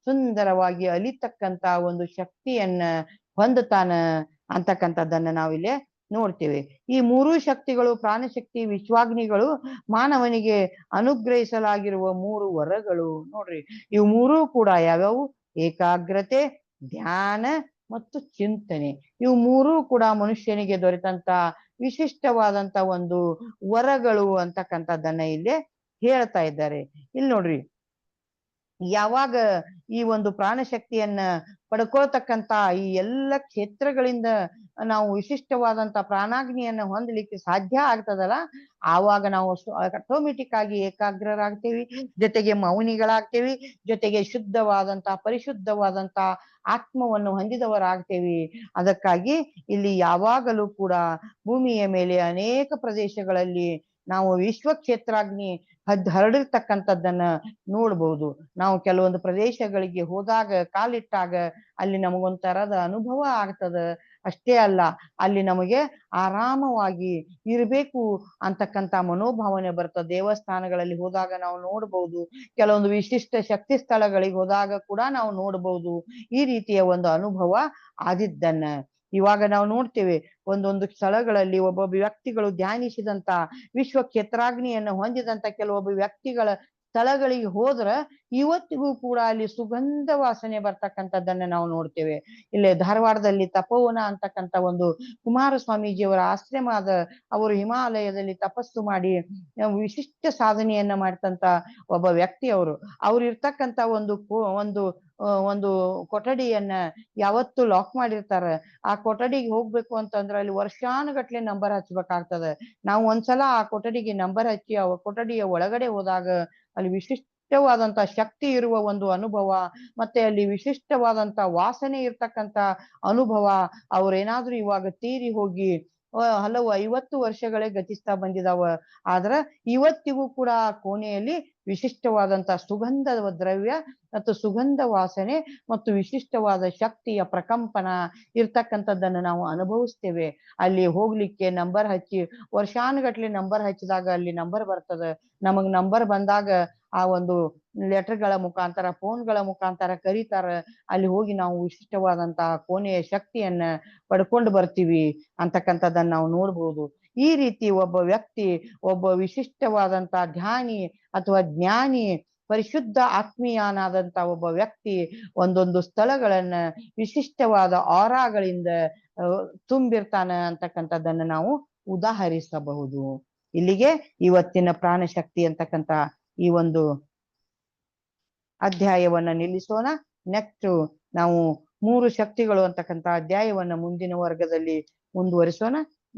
ಸುಂದರವಾಗಿ ಅಲಿತಕ್ಕಂತ ಒಂದು ಶಕ್ತಿಯನ್ನ ಹೊಂದುತ್ತಾನ ಅಂತಕ್ಕಂಥದ್ದನ್ನ ನಾವಿಲ್ಲಿ ನೋಡ್ತೇವೆ. ಈ ಮೂರೂ ಶಕ್ತಿಗಳು, ಪ್ರಾಣಶಕ್ತಿ, ವಿಶ್ವಾಗ್ನಿಗಳು ಮಾನವನಿಗೆ ಅನುಗ್ರಹಿಸಲಾಗಿರುವ 3 ವರಗಳು. ನೋಡ್ರಿ, ಇವು ಮೂರೂ ಕೂಡ ಯಾವ್ಯಾವು? ಏಕಾಗ್ರತೆ, ಧ್ಯಾನ ಮತ್ತು ಚಿಂತನೆ. ಇವು ಮೂರೂ ಕೂಡ ಮನುಷ್ಯನಿಗೆ ದೊರೆತಂತ ವಿಶಿಷ್ಟವಾದಂತ ಒಂದು ವರಗಳು ಅಂತಕ್ಕಂಥದ್ದನ್ನ ಇಲ್ಲಿ ಹೇಳ್ತಾ ಇದ್ದಾರೆ. ಇಲ್ಲಿ ನೋಡ್ರಿ, ಯಾವಾಗ ಈ ಒಂದು ಪ್ರಾಣಶಕ್ತಿಯನ್ನ ಪಡ್ಕೊಳ್ತಕ್ಕಂತ ಈ ಎಲ್ಲ ಕ್ಷೇತ್ರಗಳಿಂದ ನಾವು ವಿಶಿಷ್ಟವಾದಂತ ಪ್ರಾಣಾಗ್ನಿಯನ್ನ ಹೊಂದಲಿಕ್ಕೆ ಸಾಧ್ಯ ಆಗ್ತದಲ್ಲ, ಆವಾಗ ನಾವು ಆಟೋಮೆಟಿಕ್ ಆಗಿ ಏಕಾಗ್ರರಾಗ್ತೇವಿ, ಜೊತೆಗೆ ಮೌನಿಗಳಾಗ್ತೇವಿ, ಜೊತೆಗೆ ಶುದ್ಧವಾದಂತ ಪರಿಶುದ್ಧವಾದಂತ ಆತ್ಮವನ್ನು ಹೊಂದಿದವರಾಗ್ತೇವಿ. ಅದಕ್ಕಾಗಿ ಇಲ್ಲಿ ಯಾವಾಗಲೂ ಕೂಡ ಭೂಮಿಯ ಮೇಲೆ ಅನೇಕ ಪ್ರದೇಶಗಳಲ್ಲಿ ನಾವು ವಿಶ್ವ ಕ್ಷೇತ್ರಾಗ್ನಿ ಹರಡಿರ್ತಕ್ಕಂಥದ್ದನ್ನ ನೋಡ್ಬಹುದು. ನಾವು ಕೆಲವೊಂದು ಪ್ರದೇಶಗಳಿಗೆ ಹೋದಾಗ, ಕಾಲಿಟ್ಟಾಗ ಅಲ್ಲಿ ನಮಗೊಂಥರದ ಅನುಭವ ಆಗ್ತದ. ಅಷ್ಟೇ ಅಲ್ಲ, ಅಲ್ಲಿ ನಮಗೆ ಆರಾಮವಾಗಿ ಇರಬೇಕು ಅಂತಕ್ಕಂಥ ಮನೋಭಾವನೆ ಬರ್ತದೆ. ದೇವಸ್ಥಾನಗಳಲ್ಲಿ ಹೋದಾಗ ನಾವು ನೋಡ್ಬಹುದು, ಕೆಲವೊಂದು ವಿಶಿಷ್ಟ ಶಕ್ತಿ ಸ್ಥಳಗಳಿಗೆ ಹೋದಾಗ ಕೂಡ ನಾವು ನೋಡ್ಬಹುದು ಈ ರೀತಿಯ ಒಂದು ಅನುಭವ ಆದಿದ್ದನ್ನ. ಇವಾಗ ನಾವು ನೋಡ್ತೇವೆ, ಒಂದೊಂದು ಸ್ಥಳಗಳಲ್ಲಿ ಒಬ್ಬೊಬ್ಬ ವ್ಯಕ್ತಿಗಳು ಧ್ಯಾನಿಸಿದಂತ ವಿಶ್ವ ಕ್ಷೇತ್ರಾಗ್ನಿಯನ್ನು ಹೊಂದಿದಂತ ಕೆಲವೊಬ್ಬ ವ್ಯಕ್ತಿಗಳ ಸ್ಥಳಗಳಿಗೆ ಹೋದ್ರ ಇವತ್ತಿಗೂ ಕೂಡ ಅಲ್ಲಿ ಸುಗಂಧ ವಾಸನೆ ಬರ್ತಕ್ಕಂಥದ್ದನ್ನ ನಾವು ನೋಡ್ತೇವೆ. ಇಲ್ಲೇ ಧಾರವಾಡದಲ್ಲಿ ತಪೋವನ ಅಂತಕ್ಕಂಥ ಒಂದು ಕುಮಾರಸ್ವಾಮೀಜಿಯವರ ಆಶ್ರಮ ಅದ. ಅವರು ಹಿಮಾಲಯದಲ್ಲಿ ತಪಸ್ಸು ಮಾಡಿ ವಿಶಿಷ್ಟ ಸಾಧನೆಯನ್ನ ಮಾಡ್ತಂತ ಒಬ್ಬ ವ್ಯಕ್ತಿ. ಅವ್ರು ಇರ್ತಕ್ಕಂಥ ಒಂದು ಕೊಠಡಿಯನ್ನ ಯಾವತ್ತು ಲಾಕ್ ಮಾಡಿರ್ತಾರೆ. ಆ ಕೊಠಡಿಗೆ ಹೋಗ್ಬೇಕು ಅಂತಂದ್ರೆ ಅಲ್ಲಿ ವರ್ಷಾನುಗಟ್ಲೆ ನಂಬರ್ ಹಚ್ಬೇಕಾಗ್ತದೆ. ನಾವು ಒಂದ್ಸಲ ಆ ಕೊಠಡಿಗೆ ನಂಬರ್ ಹಚ್ಚಿ ಆ ಕೊಠಡಿಯ ಒಳಗಡೆ ಹೋದಾಗ ಅಲ್ಲಿ ವಿಶಿಷ್ಟವಾದಂತ ಶಕ್ತಿ ಇರುವ ಒಂದು ಅನುಭವ, ಮತ್ತೆ ಅಲ್ಲಿ ವಿಶಿಷ್ಟವಾದಂತ ವಾಸನೆ ಇರ್ತಕ್ಕಂತ ಅನುಭವ. ಅವ್ರೇನಾದ್ರೂ ಇವಾಗ ತೀರಿ ಹೋಗಿ ಹಲವು 50 ವರ್ಷಗಳೇ ಗತಿಸ್ತಾ ಬಂದಿದಾವ. ಆದ್ರ ಇವತ್ತಿಗೂ ಕೂಡ ಆ ಕೋಣೆಯಲ್ಲಿ ವಿಶಿಷ್ಟವಾದಂತ ಸುಗಂಧ ದ್ರವ್ಯ ಮತ್ತು ಸುಗಂಧ ವಾಸನೆ ಮತ್ತು ವಿಶಿಷ್ಟವಾದ ಶಕ್ತಿಯ ಪ್ರಕಂಪನ ಇರ್ತಕ್ಕಂಥದ್ದನ್ನು ನಾವು ಅನುಭವಿಸ್ತೇವೆ. ಅಲ್ಲಿ ಹೋಗ್ಲಿಕ್ಕೆ ನಂಬರ್ ಹಚ್ಚಿ ವರ್ಷಾನುಗಟ್ಲೆ ನಂಬರ್ ಹಚ್ಚಿದಾಗ ಅಲ್ಲಿ ನಂಬರ್ ಬರ್ತದೆ. ನಮಗ್ ನಂಬರ್ ಬಂದಾಗ ಆ ಒಂದು ಲೆಟರ್ಗಳ ಮುಖಾಂತರ, ಫೋನ್ಗಳ ಮುಖಾಂತರ ಕರೀತಾರ. ಅಲ್ಲಿ ಹೋಗಿ ನಾವು ವಿಶಿಷ್ಟವಾದಂತಹ ಕೋಣೆಯ ಶಕ್ತಿಯನ್ನ ಪಡ್ಕೊಂಡು ಬರ್ತೀವಿ ಅಂತಕ್ಕಂಥದ್ದನ್ನ ನಾವು ನೋಡ್ಬೋದು. ಈ ರೀತಿ ಒಬ್ಬ ವ್ಯಕ್ತಿ, ಒಬ್ಬ ವಿಶಿಷ್ಟವಾದಂತ ಧ್ಯಾನಿ ಅಥವಾ ಜ್ಞಾನಿ, ಪರಿಶುದ್ಧ ಆತ್ಮೀಯನಾದಂತ ಒಬ್ಬ ವ್ಯಕ್ತಿ ಒಂದೊಂದು ಸ್ಥಳಗಳನ್ನ ವಿಶಿಷ್ಟವಾದ ಆರಾಗಳಿಂದ ತುಂಬಿರ್ತಾನ ಅಂತಕ್ಕಂಥದ್ದನ್ನ ನಾವು ಉದಾಹರಿಸಬಹುದು. ಇಲ್ಲಿಗೆ ಇವತ್ತಿನ ಪ್ರಾಣಶಕ್ತಿ ಅಂತಕ್ಕಂಥ ಈ ಒಂದು ಅಧ್ಯಾಯವನ್ನ ನಿಲ್ಲಿಸೋಣ. ನೆಕ್ಸ್ಟ್ ನಾವು 3 ಶಕ್ತಿಗಳು ಅಂತಕ್ಕಂಥ ಅಧ್ಯಾಯವನ್ನ ಮುಂದಿನ ವರ್ಗದಲ್ಲಿ ಮುಂದುವರಿಸೋಣ.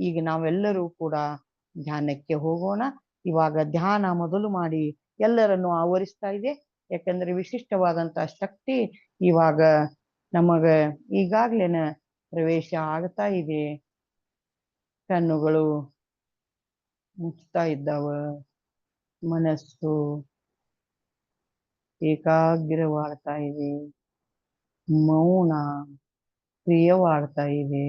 ಈಗ ನಾವೆಲ್ಲರೂ ಕೂಡ ಧ್ಯಾನಕ್ಕೆ ಹೋಗೋಣ. ಇವಾಗ ಧ್ಯಾನ ಮೊದಲು ಮಾಡಿ ಎಲ್ಲರನ್ನು ಆವರಿಸ್ತಾ ಇದೆ. ಯಾಕಂದ್ರೆ ವಿಶಿಷ್ಟವಾದಂತ ಶಕ್ತಿ ಇವಾಗ ನಮಗ ಈಗಾಗ್ಲೇನ ಪ್ರವೇಶ ಆಗ್ತಾ ಇದೆ. ಕಣ್ಣುಗಳು ಮುಚ್ತಾ ಇದ್ದಾವ, ಮನಸ್ಸು ಏಕಾಗ್ರವಾಗ್ತಾ ಇದೆ. ಮೌನ ಪ್ರಿಯವಾಗ್ತಾ ಇದೆ.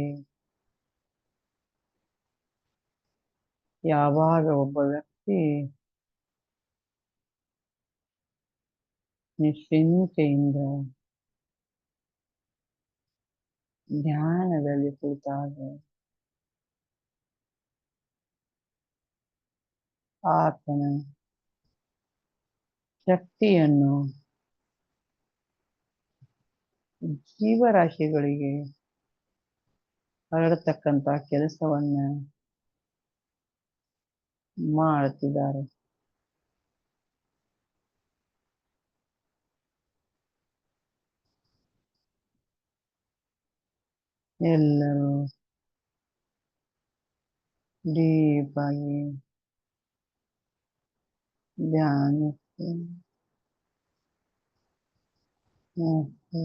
ಯಾವಾಗ ಒಬ್ಬ ವ್ಯಕ್ತಿ ನಿಶ್ಚಿಂತೆಯಿಂದ ಧ್ಯಾನದಲ್ಲಿ ಕುಳಿತಾಗ ಆತನ ಶಕ್ತಿಯನ್ನು ಜೀವರಾಶಿಗಳಿಗೆ ಹರಡತಕ್ಕಂತ ಕೆಲಸವನ್ನ ಮಾಡುತ್ತಿದ್ದಾರೆ. ಎಲ್ಲರೂ ಡೀಪ್ ಆಗಿ ಧ್ಯಾನಕ್ಕೆ ಮತ್ತು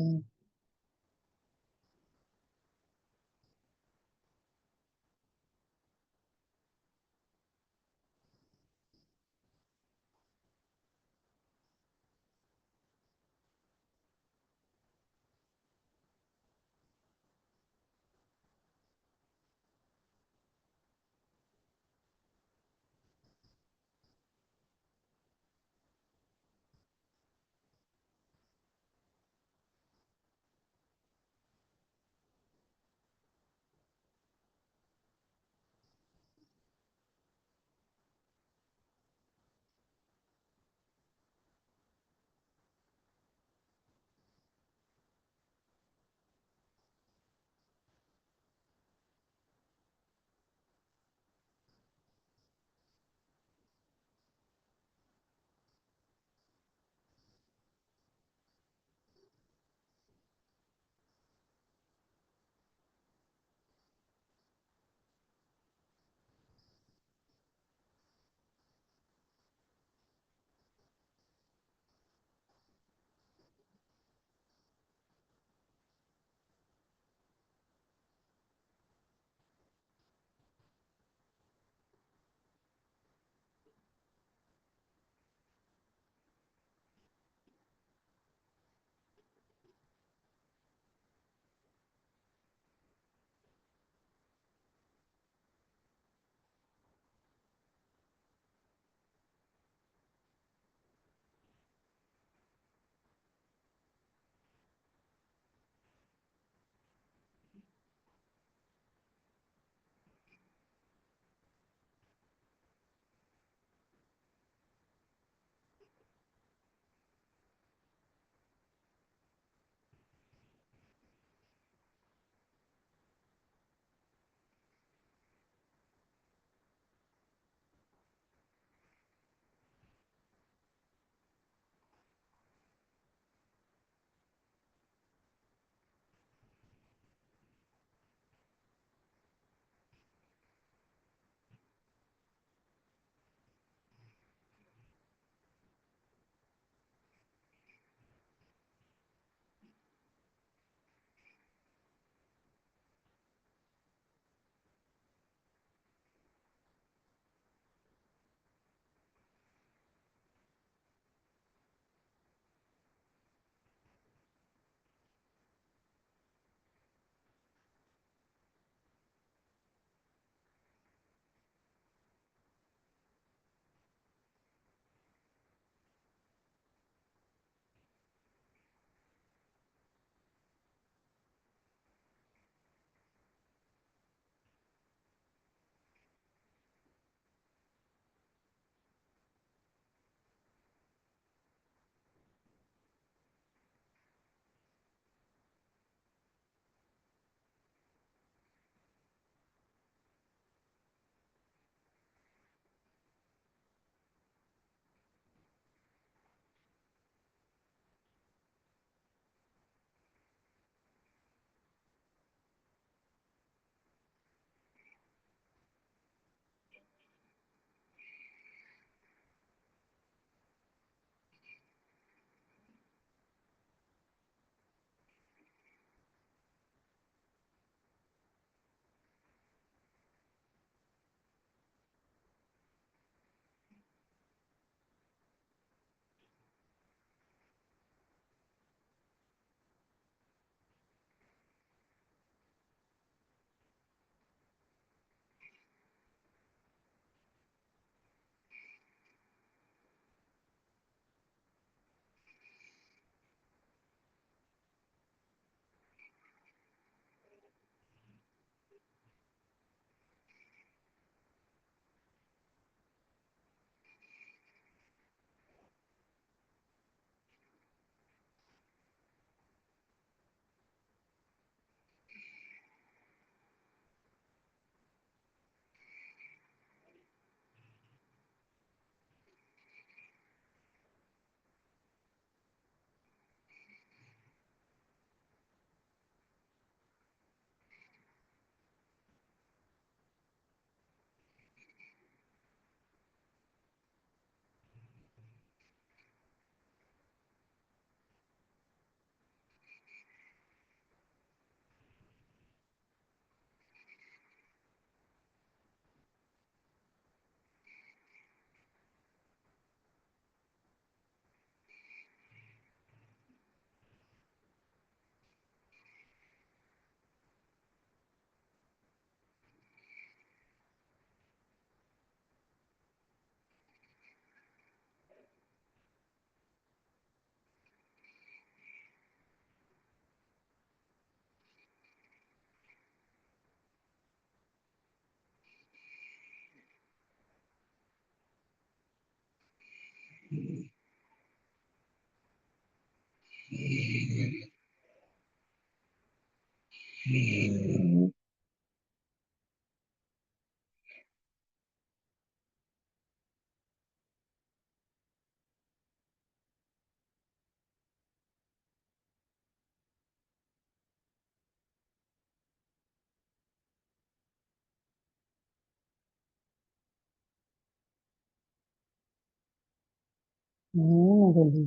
ಮೌನದಲ್ಲಿ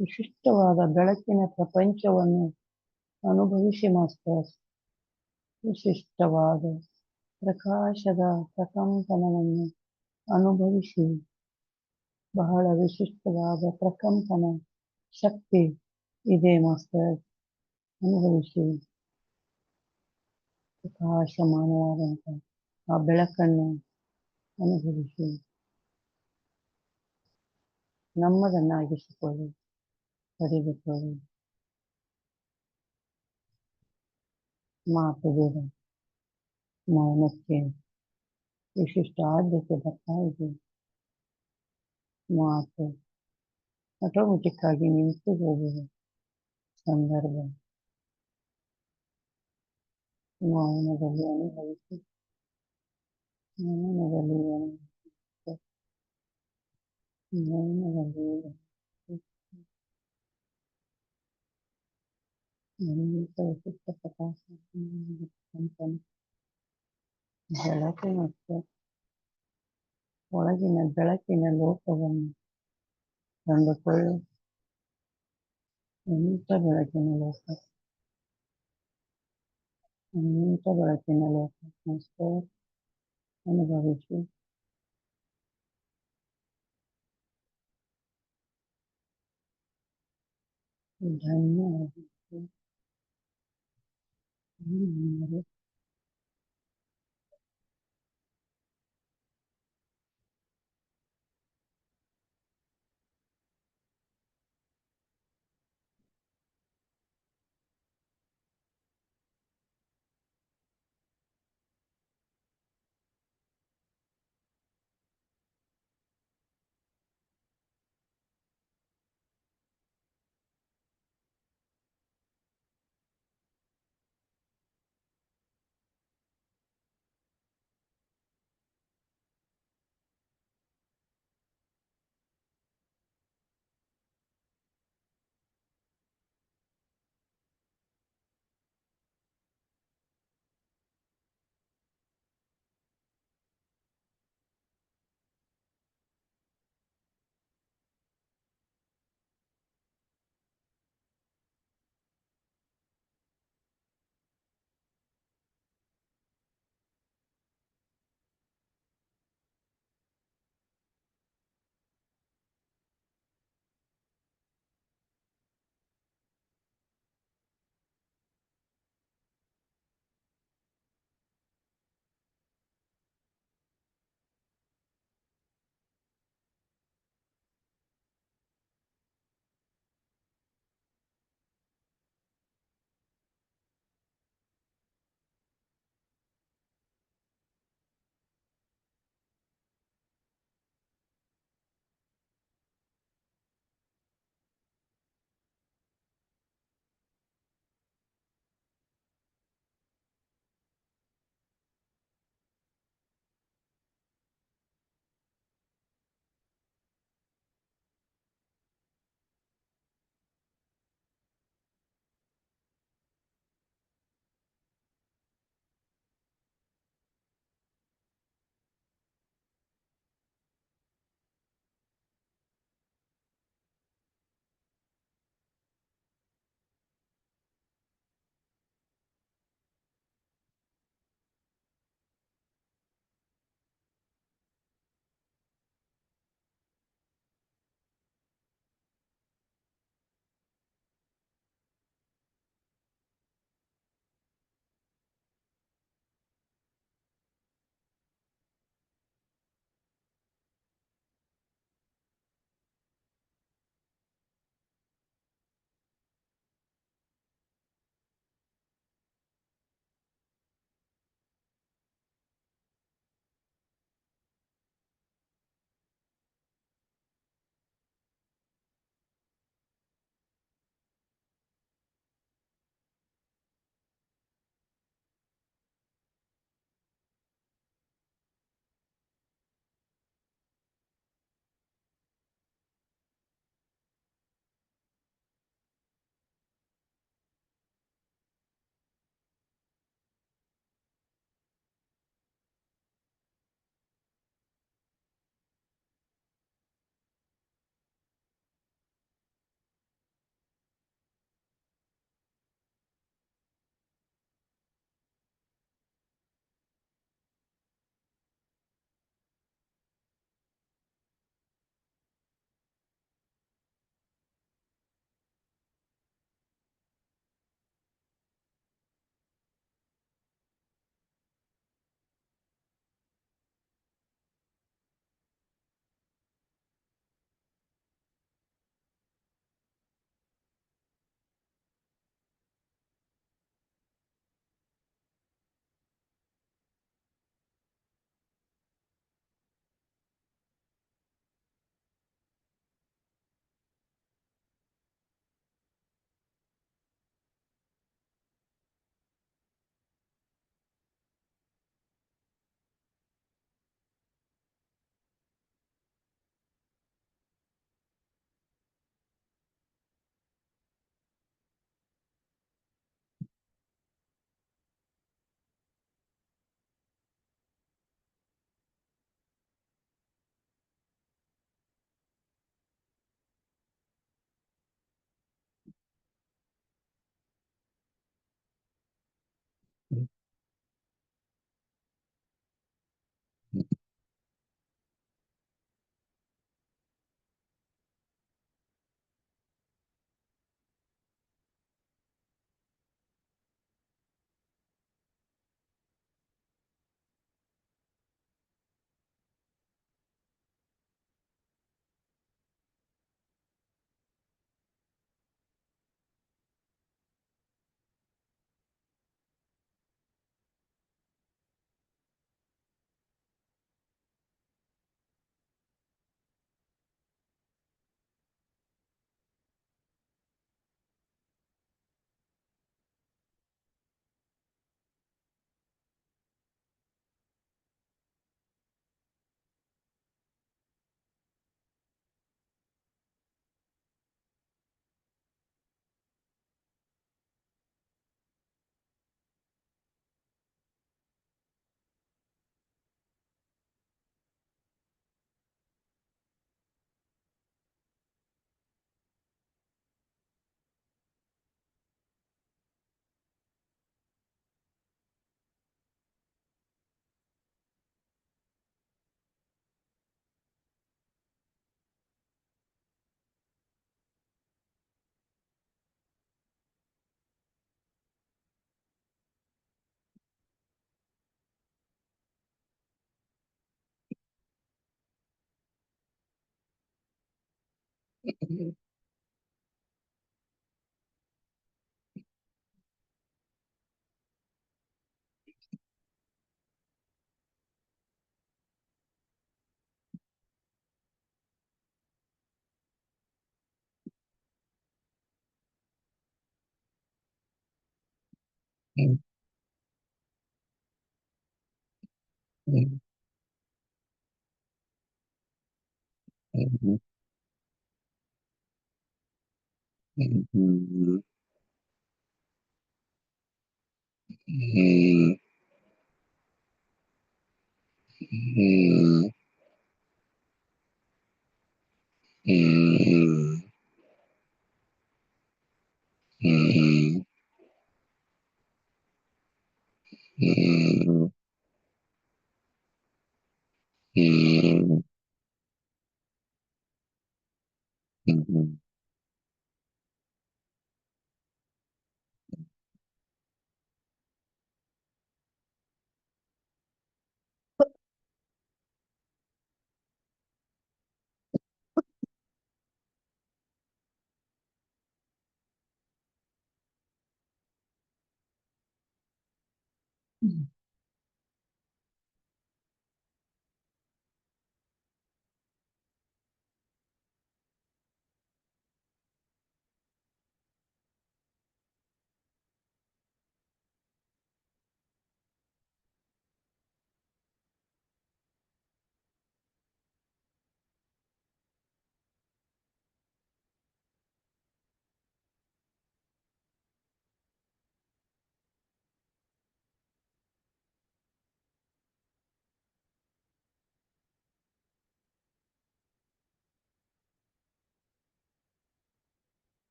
ವಿಶಿಷ್ಟವಾದ ಬೆಳಕಿನ ಪ್ರಪಂಚವನ್ನು ಅನುಭವಿಸಿ ಮಾಸ್ಟರ್. ವಿಶಿಷ್ಟವಾದ ಪ್ರಕಾಶದ ಪ್ರಕಂಪನವನ್ನು ಅನುಭವಿಸಿ. ಬಹಳ ವಿಶಿಷ್ಟವಾದ ಪ್ರಕಂಪನ ಶಕ್ತಿ ಇದೆ ಮಾಸ್ಟರ್. ಅನುಭವಿಸಿ. ಪ್ರಕಾಶಮಾನವಾದಂಥ ಆ ಬೆಳಕನ್ನು ಅನುಭವಿಸಿ. ನಮ್ಮದನ್ನಾಗಿಸಿಕೊಳ್ಳಿ, ಪಡೆದುಕೊಳ್ಳಿ. ಮಾತು ಬೇಡ, ಮೌನಕ್ಕೆ ವಿಶಿಷ್ಟ ಆದ್ಯತೆ ಬರ್ತಾ ಇದೆ. ಮಾತು ಆಟೋಮೆಟಿಕ್ ಆಗಿ ನಿಂತು ಹೋಗುವ ಸಂದರ್ಭ ಮೌನದಲ್ಲಿ ಅನುಭವಿಸಿ. ಮೌನದಲ್ಲಿ ಅನುಭವಿಸಿ. ಮೌನದಲ್ಲಿ ಅನೇಕ ವಿಶಿಷ್ಟ ಪ್ರಕಾಶ ಬೆಳಕು ಮತ್ತು ಒಳಗಿನ ಬೆಳಕಿನ ಲೋಕವನ್ನು ಕಂಡುಕೊಳ್ಳಿ. ಅನಂತ ಬೆಳಕಿನ ಲೋಕ, ಅನಂತ ಬೆಳಕಿನ ಲೋಕ ಮಾಸ್ಟರ್. ಅನುಭವಿಸಿ. ಧನ್ಯವಾದ.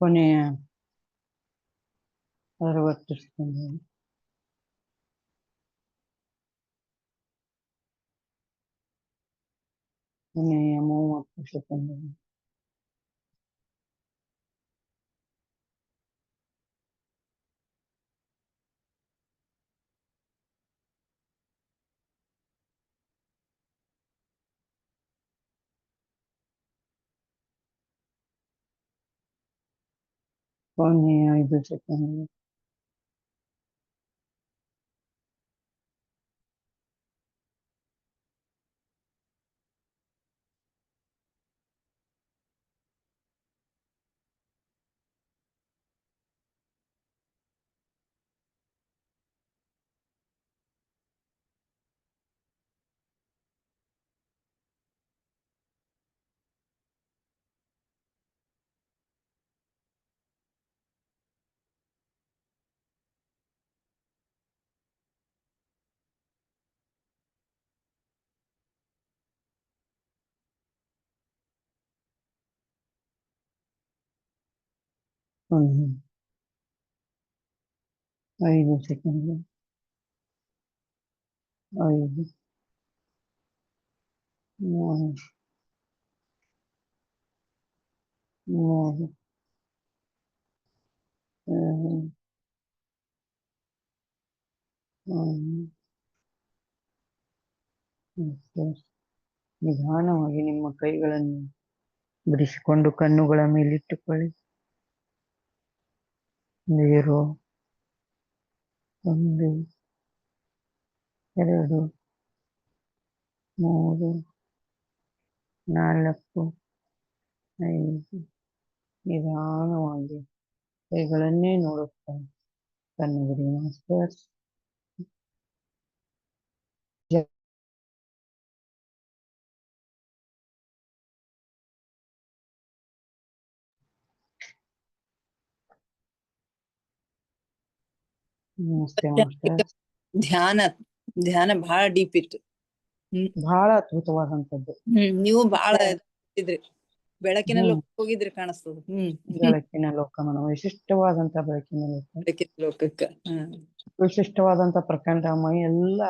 ಕೊನೆಯ 60 ಸೆಕೆಂಡ್. ಕೊನೆಯ 30 ಸೆಕೆಂಡ್. ಕೊನೆಯ 5 ಸೆಕೆಂಡ್. ಒಂದು 5 ಸೆಕೆಂಡ್ 5 4 3 2 1 ಮತ್ತೆ ನಿಧಾನವಾಗಿ ನಿಮ್ಮ ಕೈಗಳನ್ನು ಬಿಡಿಸಿಕೊಂಡು ಕಣ್ಣುಗಳ ಮೇಲಿಟ್ಟುಕೊಳ್ಳಿ. 0 1 2 3 4 5 ನಿಧಾನವಾಗಿ ಕೈಗಳನ್ನೇ ನೋಡುತ್ತಾ ಕಣ್ಣುಗಳು ಮಾಸ್ಟರ್. ನಮಸ್ತೆ ಮಾಸ್ಟರ್. ಧ್ಯಾನ ಧ್ಯಾನ ಬಹಳ ಡೀಪ್ ಇತ್ತು. ಬಹಳ ಅದ್ಭುತವಾದಂತದ್ದು. ನೀವು ಬಹಳ ಇದ್ರಿ, ಬೆಳಕಿನ ಲೋಕ ಹೋಗಿದ್ರಿ ಕಾಣಿಸ್ತದ. ಬೆಳಕಿನ ಲೋಕಮನ ವಿಶಿಷ್ಟವಾದಂತ ಬೆಳಕಿನ ಲೋಕ, ಬೆಳಕಿನ ಲೋಕಕ್ಕ ವಿಶಿಷ್ಟವಾದಂತ ಪ್ರಕಾಂಡಮಯ ಎಲ್ಲ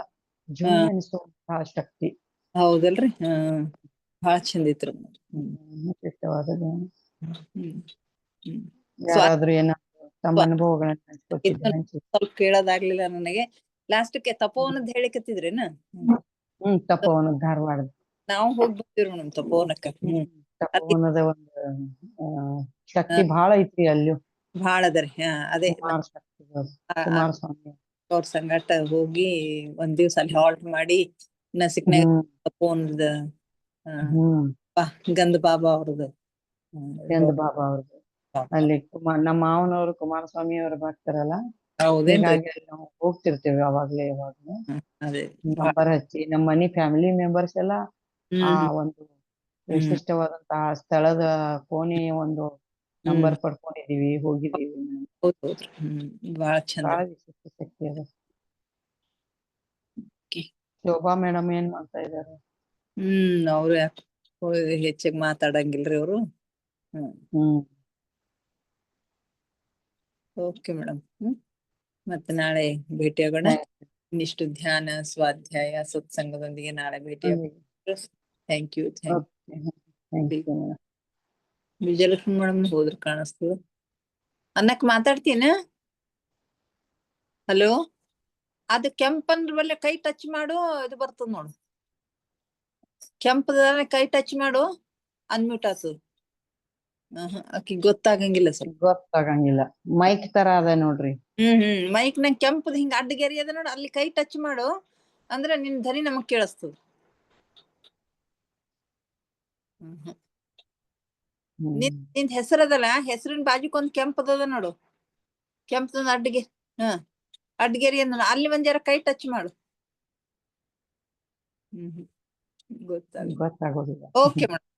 ಜೀವನ ಅನಿಸುವಂತಹ ಶಕ್ತಿ. ಹೌದಲ್ರಿ? ಬಹಳ ಚಂದ ಇತ್ತು. ವಿಶಿಷ್ಟವಾದ ಯಾರಾದ್ರೂ ಏನಾದ್ರು ತಮ್ಮ ಅನುಭವಗಳನ್ನ ಸ್ವಲ್ಪ ಕೇಳೋದಾಗ್ಲಿಲ್ಲ ನನಗೆ. ಲಾಸ್ಟ್ಗೆ ತಪೋವನದ್ ಹೇಳಿಕತ್ತಿದ್ರೇನ? ತಪೋವನ ಧಾರವಾಡ ನಾವು ಹೋಗಿ ಬರ್ತೀವಿ ನಮ್ ತಪೋವನಕ್ಕ. ತಪೋವನದ ಒಂದು ಶಕ್ತಿ ಬಹಳ ಐತಿ ಅಲ್ಲಿ, ಬಹಳ ಅದರಿ. ಅದೇ ಕುಮಾರಸ್ವಾಮಿ ಅವ್ರ ಸಂಗಟ ಹೋಗಿ ಒಂದ್ ದಿವ್ಸ ಅಲ್ಲಿ ಹಾಲ್ಟ್ ಮಾಡಿ ನಸಿಕ್ನಾಗ ತಪೋವನದ ಗಂಧ ಬಾಬಾ ಅವ್ರದ್ದು ಗಂಧ ಬಾಬಾ ಅವ್ರದ್ದು ಅಲ್ಲಿ ನಮ್ಮ ಮಾವನವರು ಕುಮಾರಸ್ವಾಮಿ ಅವ್ರ ಬರ್ತಾರಲ್ಲ, ಹೀಗಾಗಿ ನಾವು ಹೋಗ್ತಿರ್ತೇವೆ ಯಾವಾಗ್ಲೇ ನಂಬರ್ ಹಚ್ಚಿ ನಮ್ಮ ಮನಿ ಫ್ಯಾಮಿಲಿ ಮೆಂಬರ್ಸ್ ಎಲ್ಲ ಆ ಒಂದು ವಿಶಿಷ್ಟವಾದಂತಹ ಸ್ಥಳದ ಕೋಣೆಯ ಒಂದು ನಂಬರ್ ಪಡ್ಕೊಂಡಿದೀವಿ, ಹೋಗಿದೀವಿ. ಬಹಳ ಚಂದ, ಬಹಳ ವಿಶಿಷ್ಟ ಶಕ್ತಿ ಅದ. ಶೋಭಾ ಮೇಡಮ್ ಏನ್ ಮಾಡ್ತಾ ಇದಾರೆ? ಅವ್ರು ಹೆಚ್ಚಿಗೆ ಮಾತಾಡಂಗಿಲ್ರಿ ಅವರು. Okay madam. ಮತ್ತೆ ನಾಳೆ ಭೇಟಿಯಾಗೋಣ. ಇನ್ನಿಷ್ಟು ಧ್ಯಾನ, ಸ್ವಾಧ್ಯಾಯ, ಸತ್ಸಂಗದೊಂದಿಗೆ ನಾಳೆ ಭೇಟಿಯಾಗೋಣ. Thank you. ವಿಜಯಲಕ್ಷ್ಮಿ ಮೇಡಮ್ ಹೋದ್ರ ಕಾಣಿಸ್ತದ. ಅನ್ನಕ್ ಮಾತಾಡ್ತೀನ? ಹಲೋ, ಅದು ಕೆಂಪಂದ್ರ ಬಲ್ಲೆ ಕೈ ಟಚ್ ಮಾಡು, ಇದು ಬರ್ತದ ನೋಡು. ಕೆಂಪದ ಕೈ ಟಚ್ ಮಾಡು, ಅನ್ಮ್ಯೂಟ್ ಆತದ. ಆಕಿ ಗೊತ್ತಾಗಂಗಿಲ್ಲ, ಸ್ವಲ್ಪ ಗೊತ್ತಾಗಂಗಿಲ್ಲ. ಮೈಕ್ ತರ ಅದ ನೋಡ್ರಿ. ಮೈಕ್ ನಂಗೆ ಕೆಂಪದ ಹಿಂಗ ಅಡ್ಡಗೆರಿ ಅದ ನೋಡು, ಅಲ್ಲಿ ಕೈ ಟಚ್ ಮಾಡು ಅಂದ್ರೆ ನಿನ್ ಧ್ವನಿ ನಮಗ್ ಕೇಳಿಸ್ತದ. ನಿನ್ ಹೆಸರದಲ್ಲ, ಹೆಸರಿನ ಬಾಜುಕೊಂದ್ ಕೆಂಪದ ನೋಡು, ಕೆಂಪದ ಅಡ್ಡಗೆ ಅಡ್ಡಗೆರಿ ಅಂದ ಅಲ್ಲಿ ಒಂದ್ ಜರ ಕೈ ಟಚ್ ಮಾಡು. ಗೊತ್ತಾಗೋದಿಲ್ಲ. Okay madam.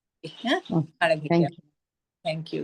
Thank you.